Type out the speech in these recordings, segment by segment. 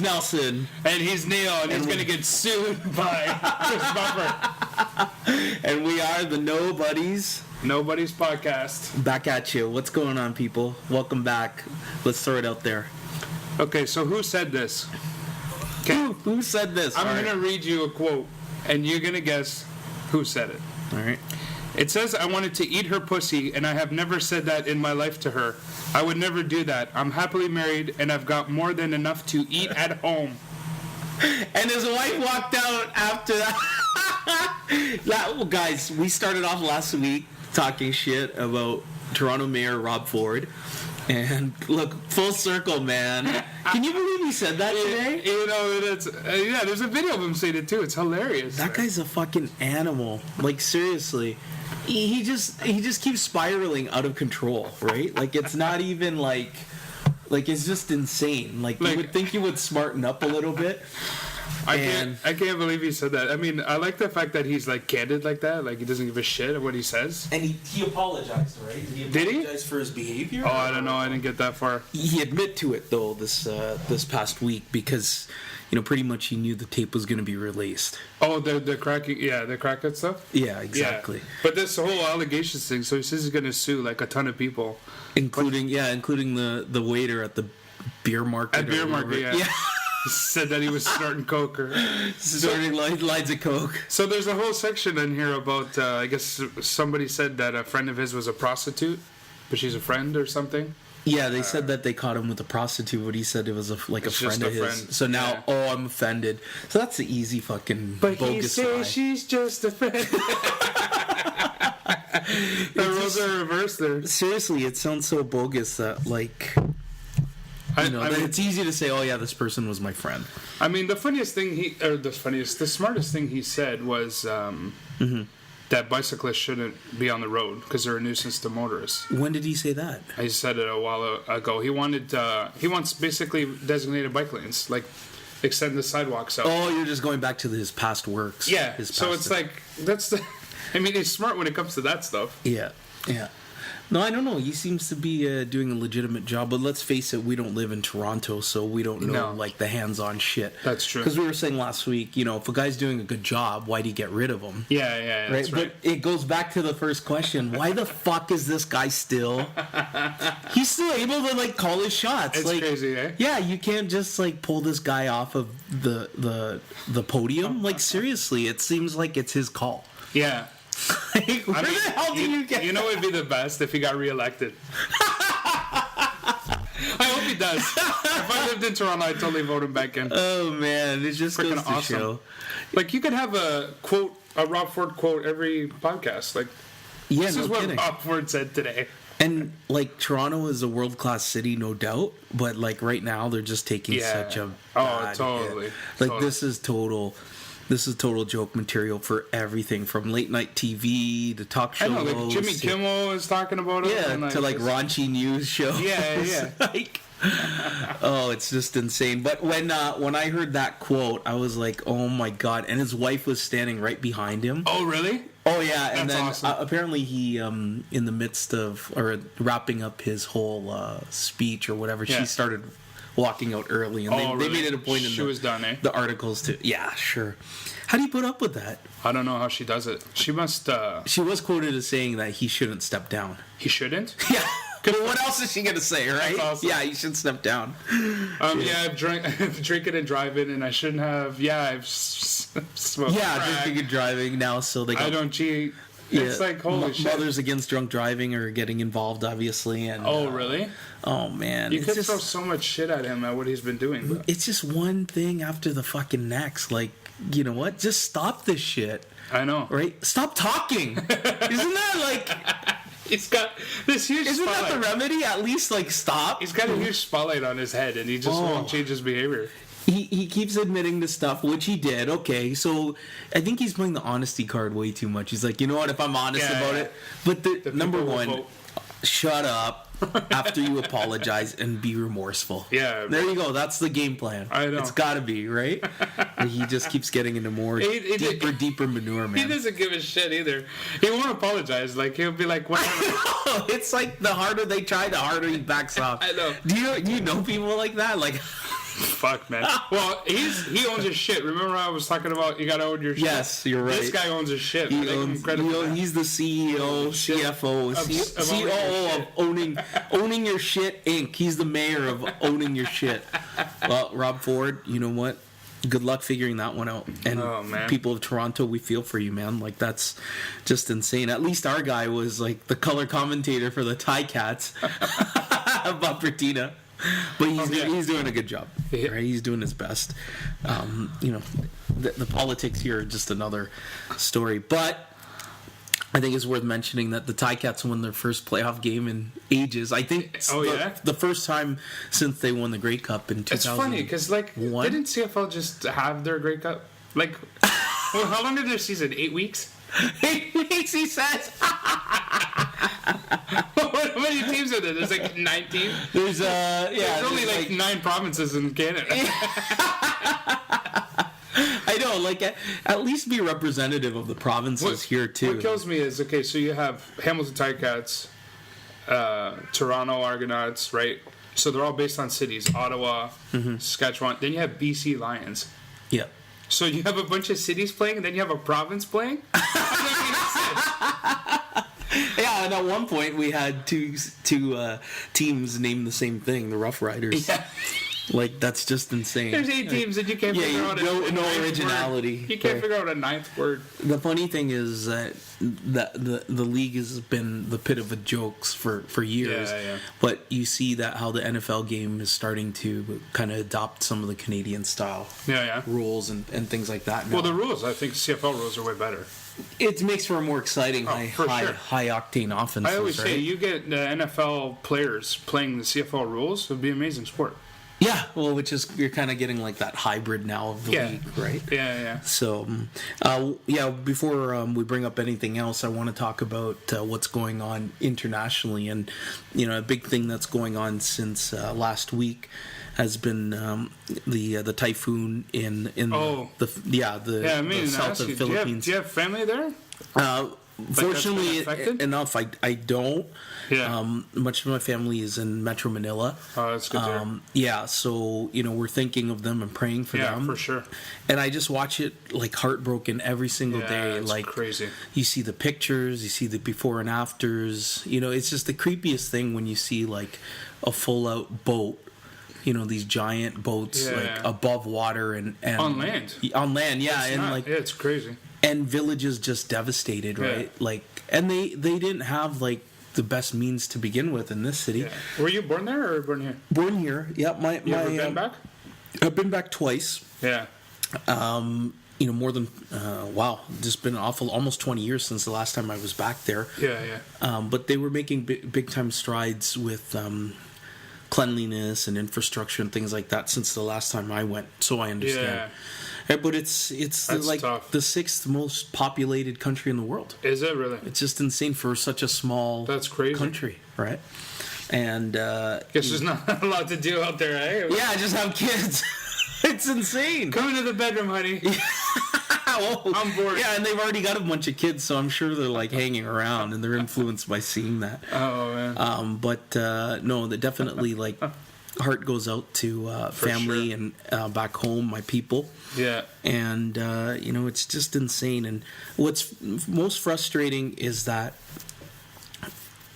Nelson. And he's Neil, and he's going to get sued by Chris Buffer. And we are the Nobody's podcast. Back at you. What's going on, people? Welcome back. Let's throw it out there. Okay, so who said this? Who said this? I'm going to read you a quote, and you're going to guess who said it. All right. It says, I wanted to eat her pussy, and I have never said that in my life to her. I would never do that. I'm happily married, and I've got more than enough to eat at home. And his wife walked out after that. Guys, we started off last week talking shit about Toronto Mayor Rob Ford. And look, full circle, man. Can you believe he said that today? You know, there's a video of him saying it too. It's hilarious. That guy's a fucking animal. Like, seriously. He just keeps spiraling out of control, right? Like, it's not even like it's just insane. Like you would think he would smarten up a little bit. I can't believe he said that. I mean, I like the fact that he's like candid like that. Like he doesn't give a shit of what he says. And he apologized, right? Did he apologize for his behavior? Oh, I don't know. I didn't get that far. He admitted to it though this past week because pretty much he knew the tape was going to be released. Oh, the cracking, the crackhead stuff. Yeah, exactly. Yeah. But this whole allegations thing. So he says he's going to sue like a ton of people, including the waiter at the beer market. At beer market, yeah. Said that he was snorting coke or snorting lines of coke. So there's a whole section in here about I guess somebody said that a friend of his was a prostitute, but she's a friend or something. Yeah, they said that they caught him with a prostitute, but he said it was a friend of his. So now, I'm offended. So that's the easy fucking but bogus he lie. says she's just a friend. The roles are reversed there. Seriously, it sounds so bogus that it's easy to say, oh yeah, this person was my friend. I mean, the smartest thing he said was that bicyclists shouldn't be on the road because they're a nuisance to motorists. When did he say that? He said it a while ago. He wants basically designated bike lanes, like extend the sidewalks out. Oh, you're just going back to his past works. Yeah. So it's like I mean, he's smart when it comes to that stuff. Yeah. Yeah. No, I don't know. He seems to be doing a legitimate job, but let's face it, we don't live in Toronto, so we don't know the hands-on shit. That's true. Because we were saying last week, if a guy's doing a good job, why do you get rid of him? Yeah, that's right. But it goes back to the first question: why the fuck is this guy still? He's still able to call his shots. It's crazy, eh? Yeah, you can't just pull this guy off of the podium. Seriously, it seems like it's his call. Yeah. Where the hell do you get? You know, it'd be the best if he got reelected. I hope he does. If I lived in Toronto, I'd totally vote him back in. Oh man, it just freaking goes to awesome. show. You could have a Rob Ford quote every podcast. This is what Rob Ford said today. And Toronto is a world-class city, no doubt. But right now, they're just taking such a bad totally. hit. This is total. This is total joke material for everything from late night TV to talk shows. I know, Jimmy Kimmel is talking about it. Yeah, and to raunchy news shows. Yeah. Oh, it's just insane. But when I heard that quote, I was like, oh my god! And his wife was standing right behind him. Oh, really? Oh yeah, and then awesome. Apparently he, in the midst of wrapping up his whole speech or whatever, she started walking out early, and they made it a point in was done, eh? the articles to. Yeah, sure. How do you put up with that? I don't know how she does it. She must. She was quoted as saying that he shouldn't step down. He shouldn't? Yeah. What else is she gonna say, right? Awesome. Yeah, you should step down. I've drinking and driving, and I shouldn't have. Yeah, I've smoked. Yeah, crack. drinking and driving now, so they. I don't cheat. It's holy shit. Mothers Against Drunk Driving are getting involved, obviously, and. Oh really? Oh man, you could throw so much shit at him at what he's been doing. But. It's just one thing after the fucking next. You know what? Just stop this shit. I know. Right? Stop talking. Isn't that He's got this huge Isn't spotlight. that the remedy? At least, stop. He's got a huge spotlight on his head, and he just won't change his behavior. He keeps admitting to stuff, which he did. Okay, so I think he's playing the honesty card way too much. He's like, you know what? If I'm honest about it. But the number one, shut up after you apologize and be remorseful. Yeah. There you go. That's the game plan. I know. It's got to be, right? And he just keeps getting into more deeper manure, man. He doesn't give a shit either. He won't apologize. He'll be like, whatever. It's the harder they try, the harder he backs off. I know. Do you know people like that? Fuck, man. Well, he owns his shit. Remember I was talking about you gotta own your shit? Yes, you're right. This guy owns his shit. He's the CEO, CFO, COO of owning your shit Inc. He's the mayor of owning your shit. Well, Rob Ford, you know what? Good luck figuring that one out. And people of Toronto, we feel for you, man. Like, that's just insane. At least our guy was like the color commentator for the Ticats, Bob Bertina. But he's doing a good job. Yeah. Right? He's doing his best. The politics here are just another story. But I think it's worth mentioning that the Ticats won their first playoff game in ages. I think the first time since they won the Grey Cup in 2000. It's funny because, like, didn't CFL just have their Grey Cup? Like, well, how long did their season? 8 weeks? 8 weeks, he says. How many teams are there? There's like 19. There's only like 9 provinces in Canada. I know, like, at least be representative of the provinces here too. What kills me is, okay, so you have Hamilton Ticats, Toronto Argonauts, right? So they're all based on cities, Ottawa, Saskatchewan. Then you have BC Lions. Yeah. So you have a bunch of cities playing, and then you have a province playing? Yeah, and at one point we had two teams named the same thing, the Rough Riders. Yeah. Like, that's just insane. There's 8 teams and you can't figure out no originality. Word. You can't figure out a 9th word. The funny thing is that the league has been the pit of a jokes for years. Yeah. But you see that how the NFL game is starting to kind of adopt some of the Canadian style rules and things like that now. Well, the rules, I think CFL rules are way better. It makes for a more exciting, high octane offense. I always say you get the NFL players playing the CFL rules, it would be an amazing sport. Yeah, well, which is, you're kind of getting like that hybrid now of the league, right? Yeah. So, before we bring up anything else, I want to talk about what's going on internationally. And, a big thing that's going on since last week has been the typhoon in the south of the Philippines. Do you have family there? Fortunately enough, I don't. Yeah. Much of my family is in Metro Manila. Oh, that's good to hear. Yeah, so, we're thinking of them and praying for them. Yeah, for sure. And I just watch it, like, heartbroken every single day. It's like, crazy. You see the pictures, you see the before and afters. It's just the creepiest thing when you see, like, a full-out boat. These giant boats, above water and on land. On land, yeah. It's crazy. And villages just devastated, right? Yeah. Like, and they didn't have, like, the best means to begin with in this city. Yeah. Were you born there or born here? Born here, yeah. You ever been back? I've been back twice. Yeah. More than just been almost 20 years since the last time I was back there. Yeah. But they were making big time strides with cleanliness and infrastructure and things like that since the last time I went. So I understand. Yeah. But it's like tough. the 6th most populated country in the world. Is it really? It's just insane for such a small country, right? And guess there's not a lot to do out there, eh? Yeah, just have kids. It's insane. Come into the bedroom, honey. I'm bored. Yeah, and they've already got a bunch of kids, so I'm sure they're like hanging around and they're influenced by seeing that. Oh man. But no, they definitely like. Heart goes out to family and back home, my people. Yeah. And, it's just insane. And what's most frustrating is that,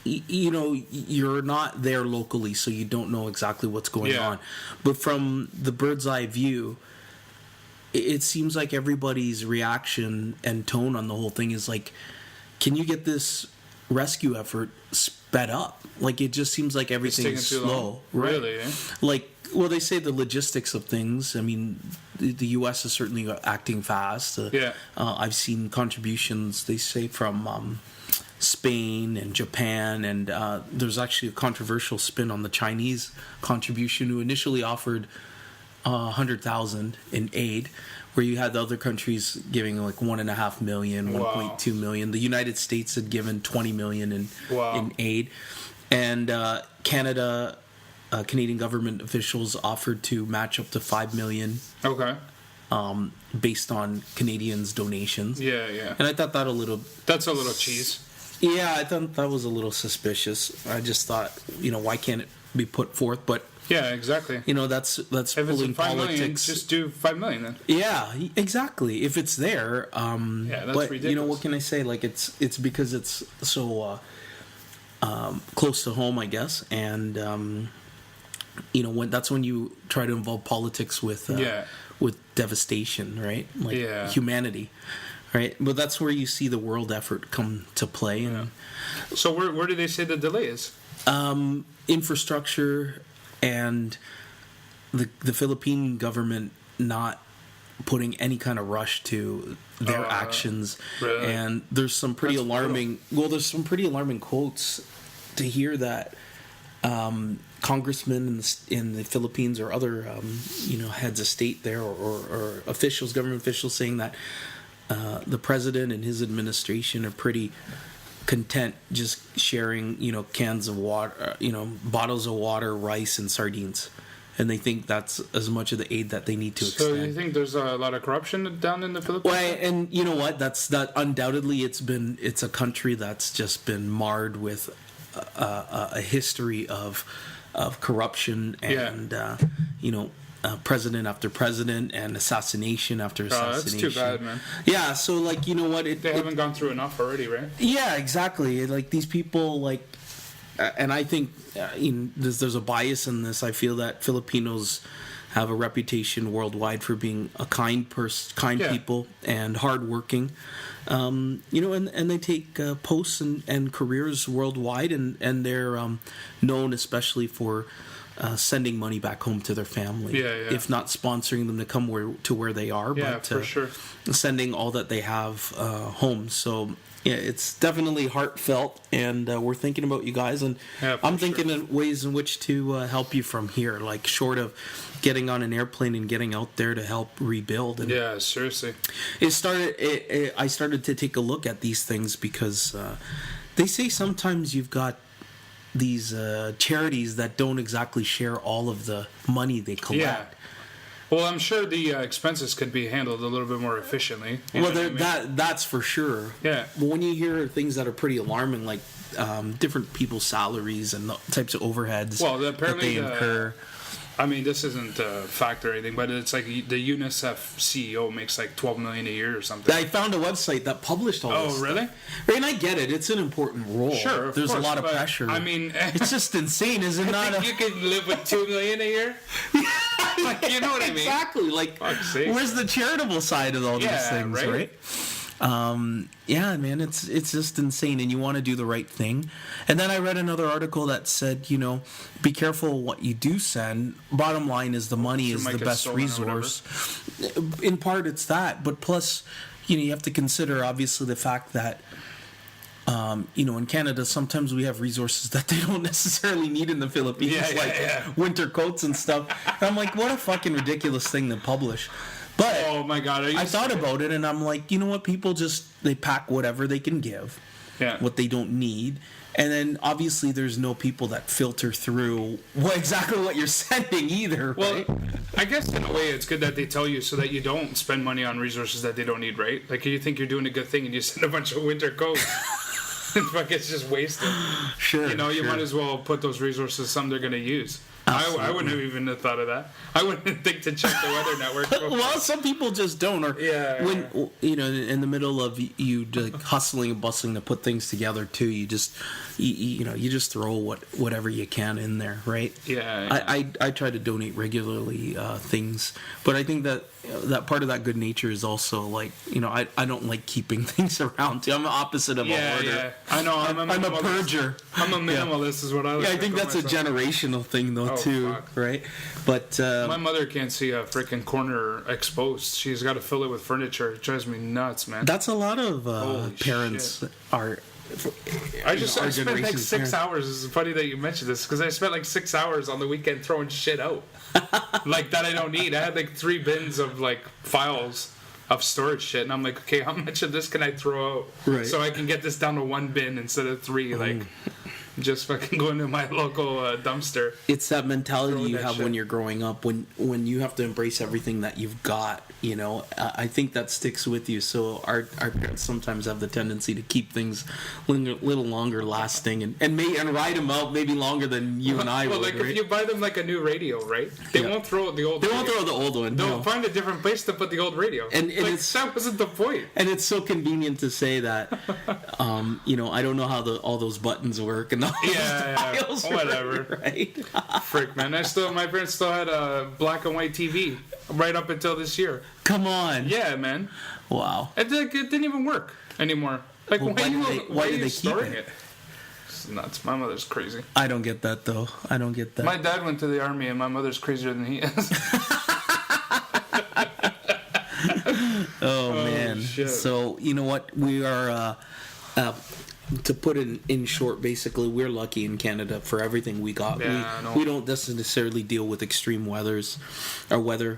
you're not there locally, so you don't know exactly what's going on. But from the bird's eye view, it seems like everybody's reaction and tone on the whole thing is like, can you get this rescue effort sped up? Like, it just seems like everything's slow. Right? Really, eh? Like, well, they say the logistics of things. I mean, the U.S. is certainly acting fast. I've seen contributions, they say, from Spain and Japan, and there's actually a controversial spin on the Chinese contribution, who initially offered $100,000 in aid, where you had the other countries giving like $1.5 million, $1.2 million. The United States had given $20 million in aid, and Canadian government officials offered to match up to $5 million. Okay. Based on Canadians' donations. Yeah. And I thought that's a little cheese. Yeah, I thought that was a little suspicious. I just thought, why can't it be put forth? But Yeah, exactly. You know, that's If it's pulling 5 million, politics. just do 5 million then. Yeah, exactly. If it's there, Yeah, that's but ridiculous. you know, what can I say? Like, it's because it's so close to home, I guess, and you know, that's when you try to involve politics with devastation, right? Like humanity, right? But that's where you see the world effort come to play. And so where do they say the delay is? Infrastructure and the Philippine government not putting any kind of rush to their actions. Really? And there's some pretty alarming quotes to hear that congressmen in the Philippines or other heads of state there or officials, government officials, saying that the president and his administration are pretty content just sharing cans of water, bottles of water, rice, and sardines, and they think that's as much of the aid that they need to extend. So you think there's a lot of corruption down in the Philippines? Well, and you know what? That undoubtedly it's a country that's just been marred with a history of corruption and president after president and assassination after assassination. That's too bad, man. Yeah, so like, you know what? They haven't gone through enough already, right? Yeah, exactly. Like these people, like, and I think there's a bias in this. I feel that Filipinos have a reputation worldwide for being a kind people and hardworking. And they take posts and careers worldwide, and they're known especially for sending money back home to their family. If not sponsoring them to come to where they are, but for sure. sending all that they have home. So yeah, it's definitely heartfelt, and we're thinking about you guys, and I'm thinking of ways in which to help you from here, like short of getting on an airplane and getting out there to help rebuild. And yeah, seriously. I started to take a look at these things because they say sometimes you've got these charities that don't exactly share all of the money they collect. Yeah. Well, I'm sure the expenses could be handled a little bit more efficiently. That's for sure. Yeah. But when you hear things that are pretty alarming, like different people's salaries and the types of overheads that they incur. I mean, this isn't a fact or anything, but it's like the UNICEF CEO makes like $12 million a year or something. I found a website that published all this. Oh, really? Right, and I get it. It's an important role. Sure, there's a lot of pressure. I mean, it's just insane, is it not? You can live with $2 million a year. Like, you know what I mean? Exactly. Like, where's the charitable side of all these things, right? Yeah, man, it's just insane, and you want to do the right thing. And then I read another article that said, be careful what you do send. Bottom line is the money is the best resource. In part, it's that, but plus, you have to consider obviously the fact that in Canada, sometimes we have resources that they don't necessarily need in the Philippines, winter coats and stuff. And I'm like, what a fucking ridiculous thing to publish. But oh my God, I thought about it, and I'm like, you know what? People they pack whatever they can give, what they don't need, and then obviously there's no people that filter through exactly what you're sending either. Right? Well, I guess in a way it's good that they tell you so that you don't spend money on resources that they don't need, right? Like you think you're doing a good thing and you send a bunch of winter coats. Fuck, it's just wasted. Sure. You might as well put those resources something they're going to use. I wouldn't have even thought of that. I wouldn't think to check the weather network. Well, some people just don't. Or when in the middle of you hustling and bustling to put things together too, you just throw whatever you can in there, right? Yeah. I try to donate regularly things, but I think that part of that good nature is also like I don't like keeping things around too. I'm the opposite of a hoarder. Yeah. I know. I'm a purger. I'm a minimalist, is what I like. Yeah, I think that's myself. A generational thing though too, fuck. Right? But my mother can't see a freaking corner exposed. She's got to fill it with furniture. It drives me nuts, man. That's a lot of parents are. I spent like 6 hours. It's funny that you mentioned this because I spent like 6 hours on the weekend throwing shit out, like that I don't need. I had like 3 bins of like files of storage shit, and I'm like, okay, how much of this can I throw out so I can get this down to 1 bin instead of 3? Like, just fucking go into my local dumpster. It's that mentality you have shit. when you're growing up, when you have to embrace everything that you've got. I think that sticks with you. So our parents sometimes have the tendency to keep things a little longer lasting and ride them out maybe longer than you and I would. Like right? if you buy them like a new radio, right? They won't throw the old. They won't throw the old one. They'll find a different place to put the old radio. And that wasn't the point. And it's so convenient to say that. I don't know how all those buttons work and all those dials whatever. Work, right? Frick, man! My parents still had a black and white TV right up until this year. Come on. Yeah, man. Wow. It didn't even work anymore. Like, well, why did they keep it? It's nuts. My mother's crazy. I don't get that, though. I don't get that. My dad went to the army, and my mother's crazier than he is. Oh, man. Shit. So, you know what? We are, to put it in short, basically, we're lucky in Canada for everything we got. Yeah, we don't necessarily deal with extreme weather.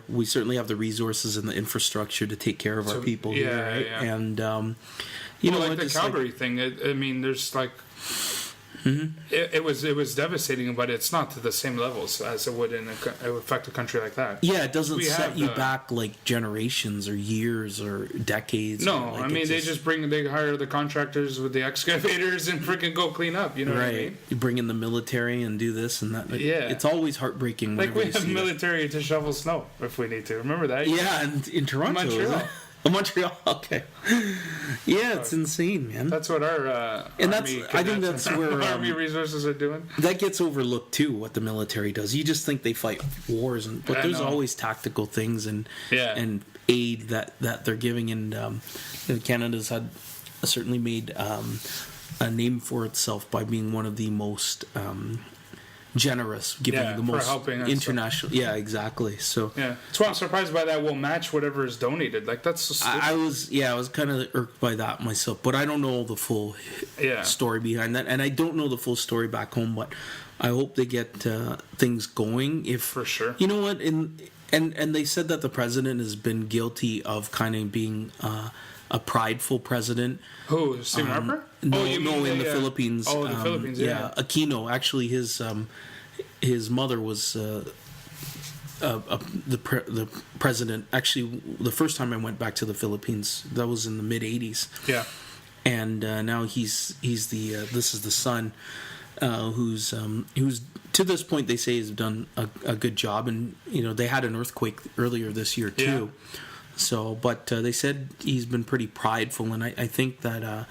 We certainly have the resources and the infrastructure to take care of our people here, right? Yeah. And, like the Calgary thing, there's like... Mm-hmm. It was devastating, but it's not to the same levels as it would affect a country like that. Yeah, it doesn't set you back like generations or years or decades. No, they hire the contractors with the excavators and freaking go clean up. You know what I mean? You bring in the military and do this and that. It's always heartbreaking. Like we have military to shovel snow if we need to. Remember that? Yeah, and in Toronto. Montreal, okay. Yeah, it's insane, man. That's what our I think that's where army resources are doing. That gets overlooked too. What the military does, you just think they fight wars, but there's always tactical things and aid that they're giving. And Canada's certainly made a name for itself by being one of the most generous, giving the most international. Yeah, exactly. So that's why I'm surprised by that. We'll match whatever is donated. Like that's so stupid. I was kind of irked by that myself, but I don't know the full story behind that, and I don't know the full story back home. But I hope they get things going. If for sure, you know what, and they said that the president has been guilty of kind of being a prideful president. Who, Stephen Harper? No, in the Philippines. Oh, the Philippines, yeah. Aquino. Actually, his mother was the president. Actually, the first time I went back to the Philippines, that was in the mid '80s. Yeah. And now he's this is the son, who's to this point they say has done a good job, and they had an earthquake earlier this year too. Yeah. So, but they said he's been pretty prideful, and I think that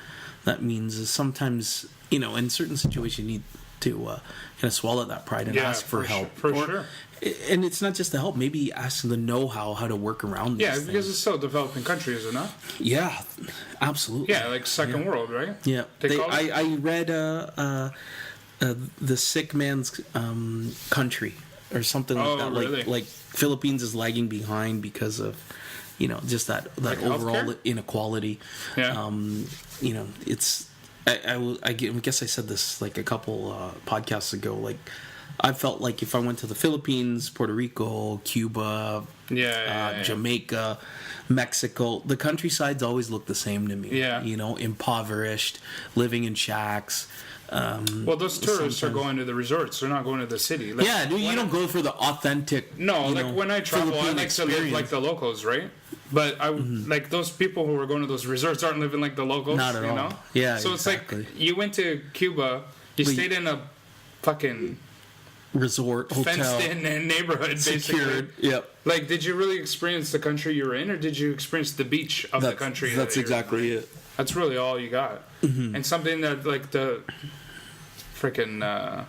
that means sometimes, in certain situations, you need to kind of swallow that pride and ask for help. Sure. And it's not just the help, maybe ask the know-how, how to work around these things. Because it's still a developing country, is it not? Yeah, absolutely. Yeah, like second world, right? Yeah. I read The Sick Man's Country or something like that. Really? Like Philippines is lagging behind because of just that overall healthcare? Inequality. Yeah. It's I guess I said this like a couple podcasts ago. Like I felt like if I went to the Philippines, Puerto Rico, Cuba, Jamaica, Mexico, the countrysides always look the same to me. Yeah. Impoverished, living in shacks. Well, those tourists are going to the resorts. They're not going to the city. You don't go for the authentic. No, when I travel, Philippine I like to live like the locals, right? But like those people who are going to those resorts aren't living like the locals. Not at all. Yeah, so exactly. It's like you went to Cuba, stayed in a fucking resort, hotel, fenced-in neighborhood, secured. Basically. Yep. Like, did you really experience the country you were in, or did you experience the beach of the country? That's exactly it. That's really all you got. Mm-hmm. And something that like the freaking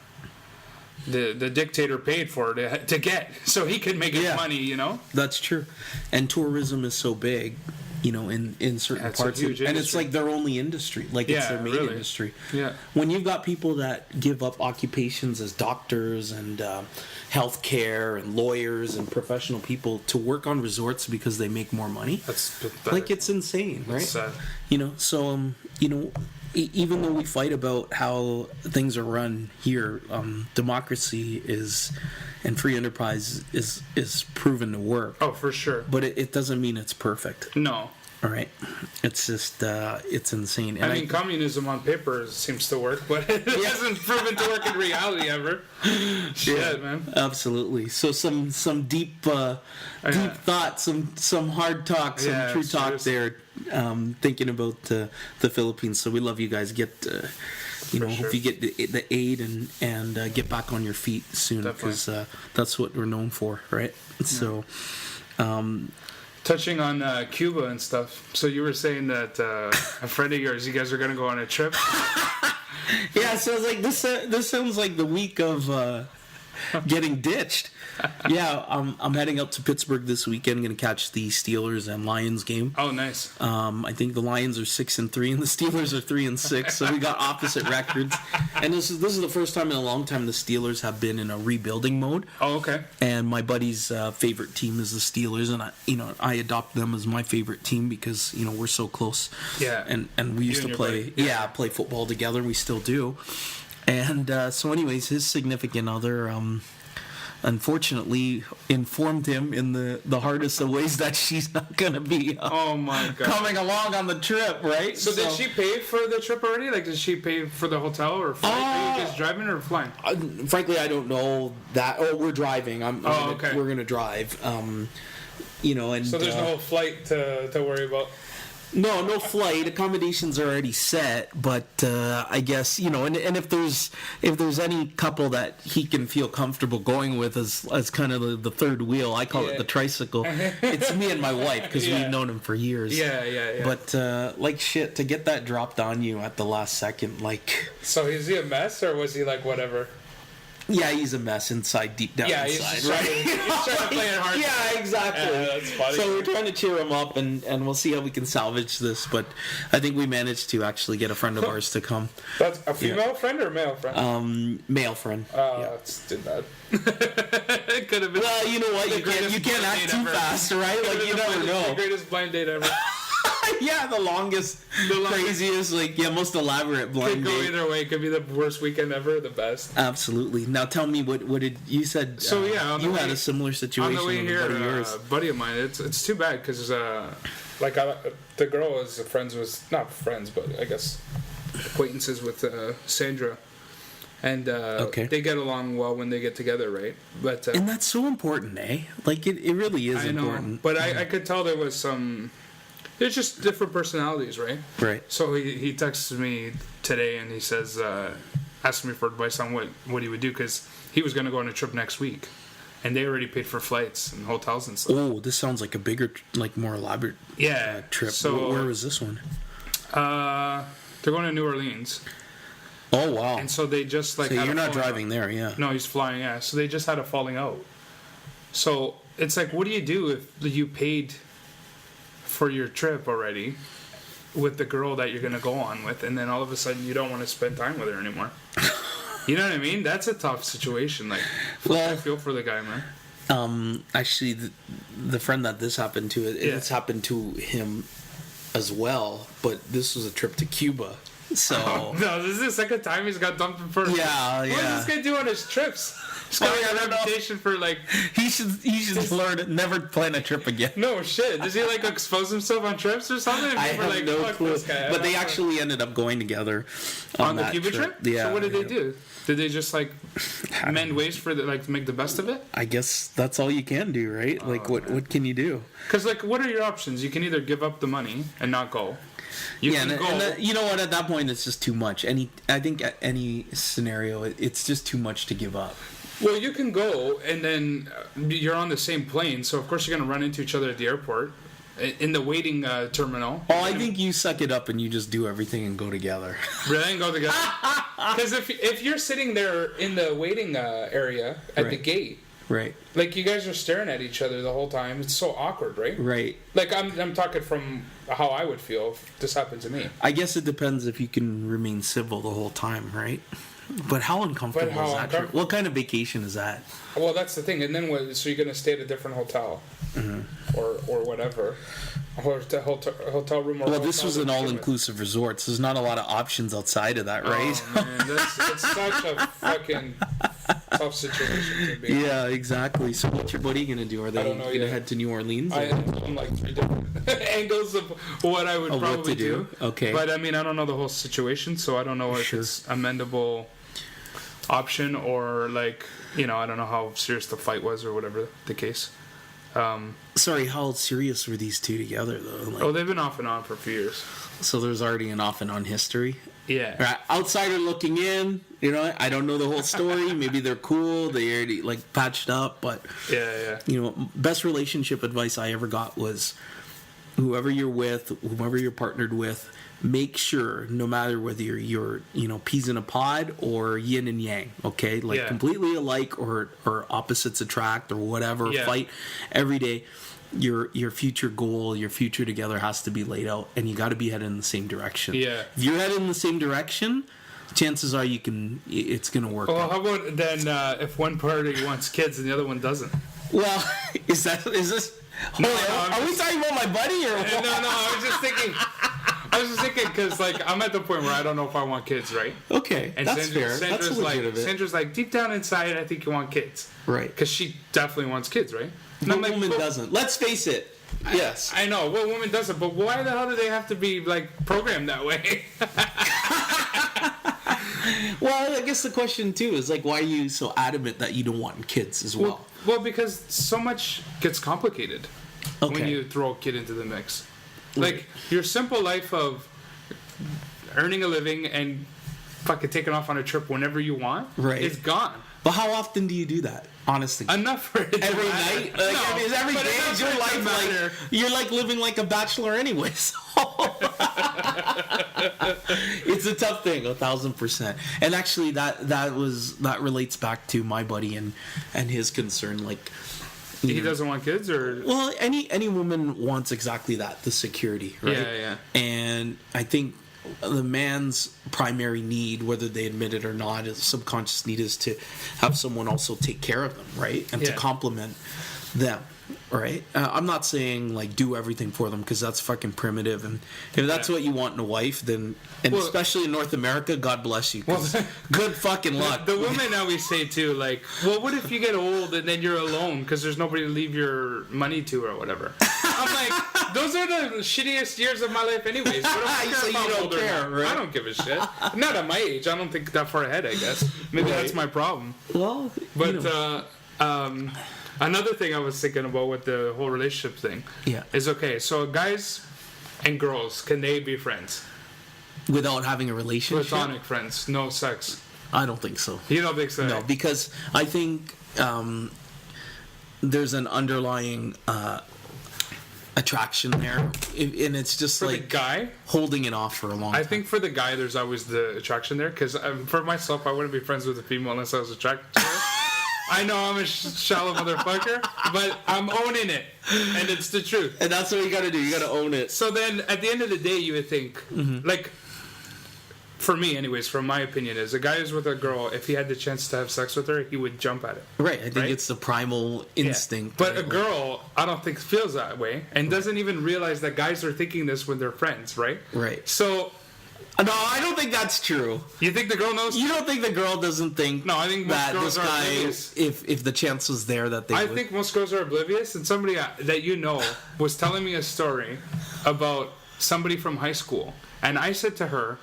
the dictator paid for to get, so he could make his money. That's true. And tourism is so big. In certain parts, and it's like their only industry, it's their main industry. Yeah. When you've got people that give up occupations as doctors and healthcare and lawyers and professional people to work on resorts because they make more money, it's insane, right? Sad. So even though we fight about how things are run here, democracy and free enterprise is proven to work. Oh, for sure. But it doesn't mean it's perfect. No. All right, it's just it's insane. And I mean, communism on paper seems to work, but it hasn't proven to work in reality ever. Shit, man. Absolutely. So some deep thought, some hard talk, some true talk there. Thinking about the Philippines. So we love you guys. Get hope you get the aid and get back on your feet soon, because that's what we're known for, right? Yeah. So. Touching on Cuba and stuff. So you were saying that a friend of yours, you guys are going to go on a trip? Yeah, so it's like this sounds like the week of getting ditched. Yeah, I'm heading up to Pittsburgh this weekend. Going to catch the Steelers and Lions game. Oh, nice. I think the Lions are 6-3 and the Steelers are 3-6. So we got opposite records. And this is the first time in a long time the Steelers have been in a rebuilding mode. Oh, okay. And my buddy's favorite team is the Steelers, and I adopt them as my favorite team because we're so close. Yeah. And we used to play play football together. We still do. And so, anyways, his significant other. Unfortunately, informed him in the hardest of ways that she's not going to be oh my God. coming along on the trip, right? So did she pay for the trip already? Like, did she pay for the hotel or flight? Are you guys driving or flying? Frankly, I don't know that. Oh, we're driving. Okay. We're going to drive. And so there's no flight to worry about. No flight. Accommodations are already set, but I guess and if there's any couple that he can feel comfortable going with as kind of the third wheel, I call it the tricycle. It's me and my wife because we've known him for years. Yeah. But like shit, to get that dropped on you at the last second, like. So is he a mess or was he like whatever? Yeah, he's a mess inside, deep down inside, right? He's trying to play it hard. Yeah, exactly. Yeah, that's funny. So we're trying to cheer him up, and we'll see how we can salvage this. But I think we managed to actually get a friend of ours to come. That's a female friend or a male friend? Male friend. That's too bad. It could have been. Well, you know what? You can't act too fast, right? Like you never know. The greatest blind date ever. Yeah, the longest, craziest, most elaborate blind date. Could go either way. It could be the worst weekend ever, the best. Absolutely. Now tell me, what did you said? So you had a similar situation. On the way here, a buddy of mine. It's too bad because the girl is friends with, not friends, but I guess acquaintances with Sandra. And they get along well when they get together, right? But and that's so important, eh? Like it really is important. But I could tell there was some. There's just different personalities, right? Right. So he texted me today and he says, asked me for advice on what he would do because he was going to go on a trip next week, and they already paid for flights and hotels and stuff. Oh, this sounds like a bigger, more elaborate trip. So where was this one? They're going to New Orleans. Oh wow! And so they just So you're not driving there, yeah? No, he's flying. Yeah. So they just had a falling out. So it's like, what do you do if you paid for your trip already with the girl that you're going to go on with, and then all of a sudden you don't want to spend time with her anymore? You know what I mean? That's a tough situation. Like, I feel for the guy, man. Actually, the friend that this happened to, it's happened to him as well, but this was a trip to Cuba. So no, this is the second time he's got dumped in person. Yeah. What does this guy do on his trips? He's got a reputation for he should learn never plan a trip again. No shit. Does he expose himself on trips or something? I have no clue. But they actually ended up going together on the Cuba trip. Yeah. So what did they do? Did they just mend ways for to make the best of it? I guess that's all you can do, right? What can you do? Because what are your options? You can either give up the money and not go. You know what? At that point, it's just too much. I think any scenario, it's just too much to give up. Well, you can go, and then you're on the same plane, so of course you're going to run into each other at the airport, in the waiting terminal. Oh, I think you suck it up and you just do everything and go together. Really? And go together? Because if you're sitting there in the waiting area at the gate, right, you guys are staring at each other the whole time. It's so awkward, right? Right. I'm talking from how I would feel if this happened to me. I guess it depends if you can remain civil the whole time, right? But how uncomfortable is that trip? What kind of vacation is that? Well, that's the thing. And then so you're going to stay at a different hotel, or whatever, or a hotel room. Or this was an all-inclusive resort, so there's not a lot of options outside of that, right? Oh man, it's such a fucking tough situation to be. Yeah, exactly. So what are you gonna do? Are they gonna head to New Orleans? I'm like 3 different angles of what I would probably do. Okay. But I mean, I don't know the whole situation, so I don't know if it's amendable option or like, I don't know how serious the fight was or whatever the case. Sorry, how serious were these two together though? They've been off and on for a few years. So there's already an off and on history. Yeah. Right. Outsider looking in, I don't know the whole story. Maybe they're cool. They already patched up, but yeah. Best relationship advice I ever got was whoever you're with, whoever you're partnered with, make sure no matter whether you're peas in a pod or yin and yang, okay? Completely alike or opposites attract or whatever, fight every day. Your future goal, your future together has to be laid out, and you got to be headed in the same direction. Yeah. If you're headed in the same direction, chances are it's going to work. Well, how about then if one party wants kids and the other one doesn't? Well, is this? Are we talking about my buddy or what? No. I was just thinking because I'm at the point where I don't know if I want kids, right? Okay, and that's fair. That's legitimate. Sandra's like, deep down inside, I think you want kids, right? Because she definitely wants kids, right? No woman doesn't. Let's face it. Yes, I know. Well, woman doesn't, but why the hell do they have to be programmed that way? Well, I guess the question too is why are you so adamant that you don't want kids as well? Well, because so much gets complicated when you throw a kid into the mix. Right. Your simple life of earning a living and fucking taking off on a trip whenever you want is gone. But how often do you do that? Honestly, enough for it. Every night, every day is your life you're living like a bachelor anyway. So it's a tough thing, 1,000%. And actually, that relates back to my buddy and his concern. He doesn't want kids, or any woman wants exactly that, the security, right? Yeah. And I think the man's primary need, whether they admit it or not, is subconscious need is to have someone also take care of them, right? And to complement them, right? I'm not saying do everything for them because that's fucking primitive. And if that's what you want in a wife, then especially in North America, God bless you. Good fucking luck. The women always say too, what if you get old and then you're alone because there's nobody to leave your money to or whatever? I'm like, those are the shittiest years of my life anyways. What do I care about right? I don't give a shit. Not at my age. I don't think that far ahead, I guess. Maybe that's my problem. Well, but another thing I was thinking about with the whole relationship thing is, so guys and girls, can they be friends? Without having a relationship? Platonic friends, no sex. I don't think so. You don't think so? No, because I think there's an underlying attraction there, and it's just for the guy holding it off for a long time. I think for the guy, there's always the attraction there, because for myself, I wouldn't be friends with a female unless I was attracted to her. I know I'm a shallow motherfucker, but I'm owning it, and it's the truth. And that's what you gotta do. You gotta own it. So then, at the end of the day, you would think, for me, anyways, from my opinion, is a guy who's with a girl, if he had the chance to have sex with her, he would jump at it. Right. I think it's the primal instinct. Yeah. But a girl, I don't think feels that way, and doesn't even realize that guys are thinking this when they're friends, right? Right. So. No, I don't think that's true. You think the girl knows? You don't think the girl doesn't think? No, I think most girls are oblivious. If the chance was there that they. I think most girls are oblivious, and somebody that was telling me a story about somebody from high school, and I said to her,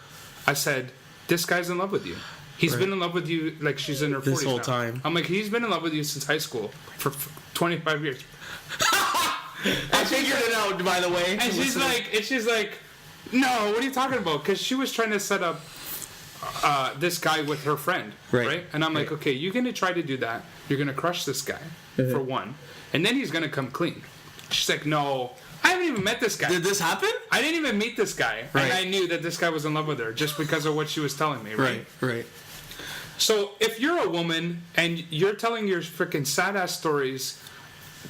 I said, "This guy's in love with you. He's been in love with you she's in her 40s this whole now. time." I'm like, he's been in love with you since high school for 25 years. I figured it out, by the way. And she's like. No, what are you talking about? Because she was trying to set up this guy with her friend, right? And I'm like, okay, you're going to try to do that. You're going to crush this guy, for one. And then he's going to come clean. She's like, no, I haven't even met this guy. Did this happen? I didn't even meet this guy. Right. And I knew that this guy was in love with her just because of what she was telling me, right? Right. So if you're a woman and you're telling your freaking sad-ass stories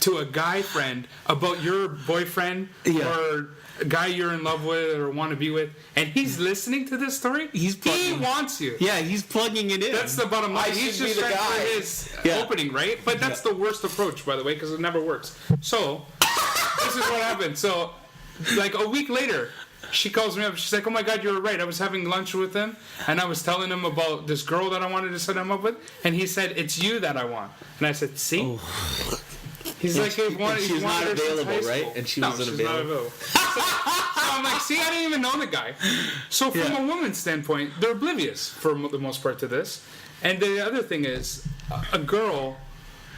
to a guy friend about your boyfriend or a guy you're in love with or want to be with, and he's listening to this story, he wants you. Yeah, he's plugging it in. That's the bottom line. He's just trying to get his opening, right? But that's the worst approach, by the way, because it never works. So, this is what happened. So, a week later, she calls me up. She's like, "Oh my God, you were right. I was having lunch with him, and I was telling him about this girl that I wanted to set him up with, and he said it's you that I want." And I said, "See." Oh. He's like, she's not available, right? And she wasn't available. So I'm like, see, I didn't even know the guy. So from a woman's standpoint, they're oblivious for the most part to this. And the other thing is, a girl,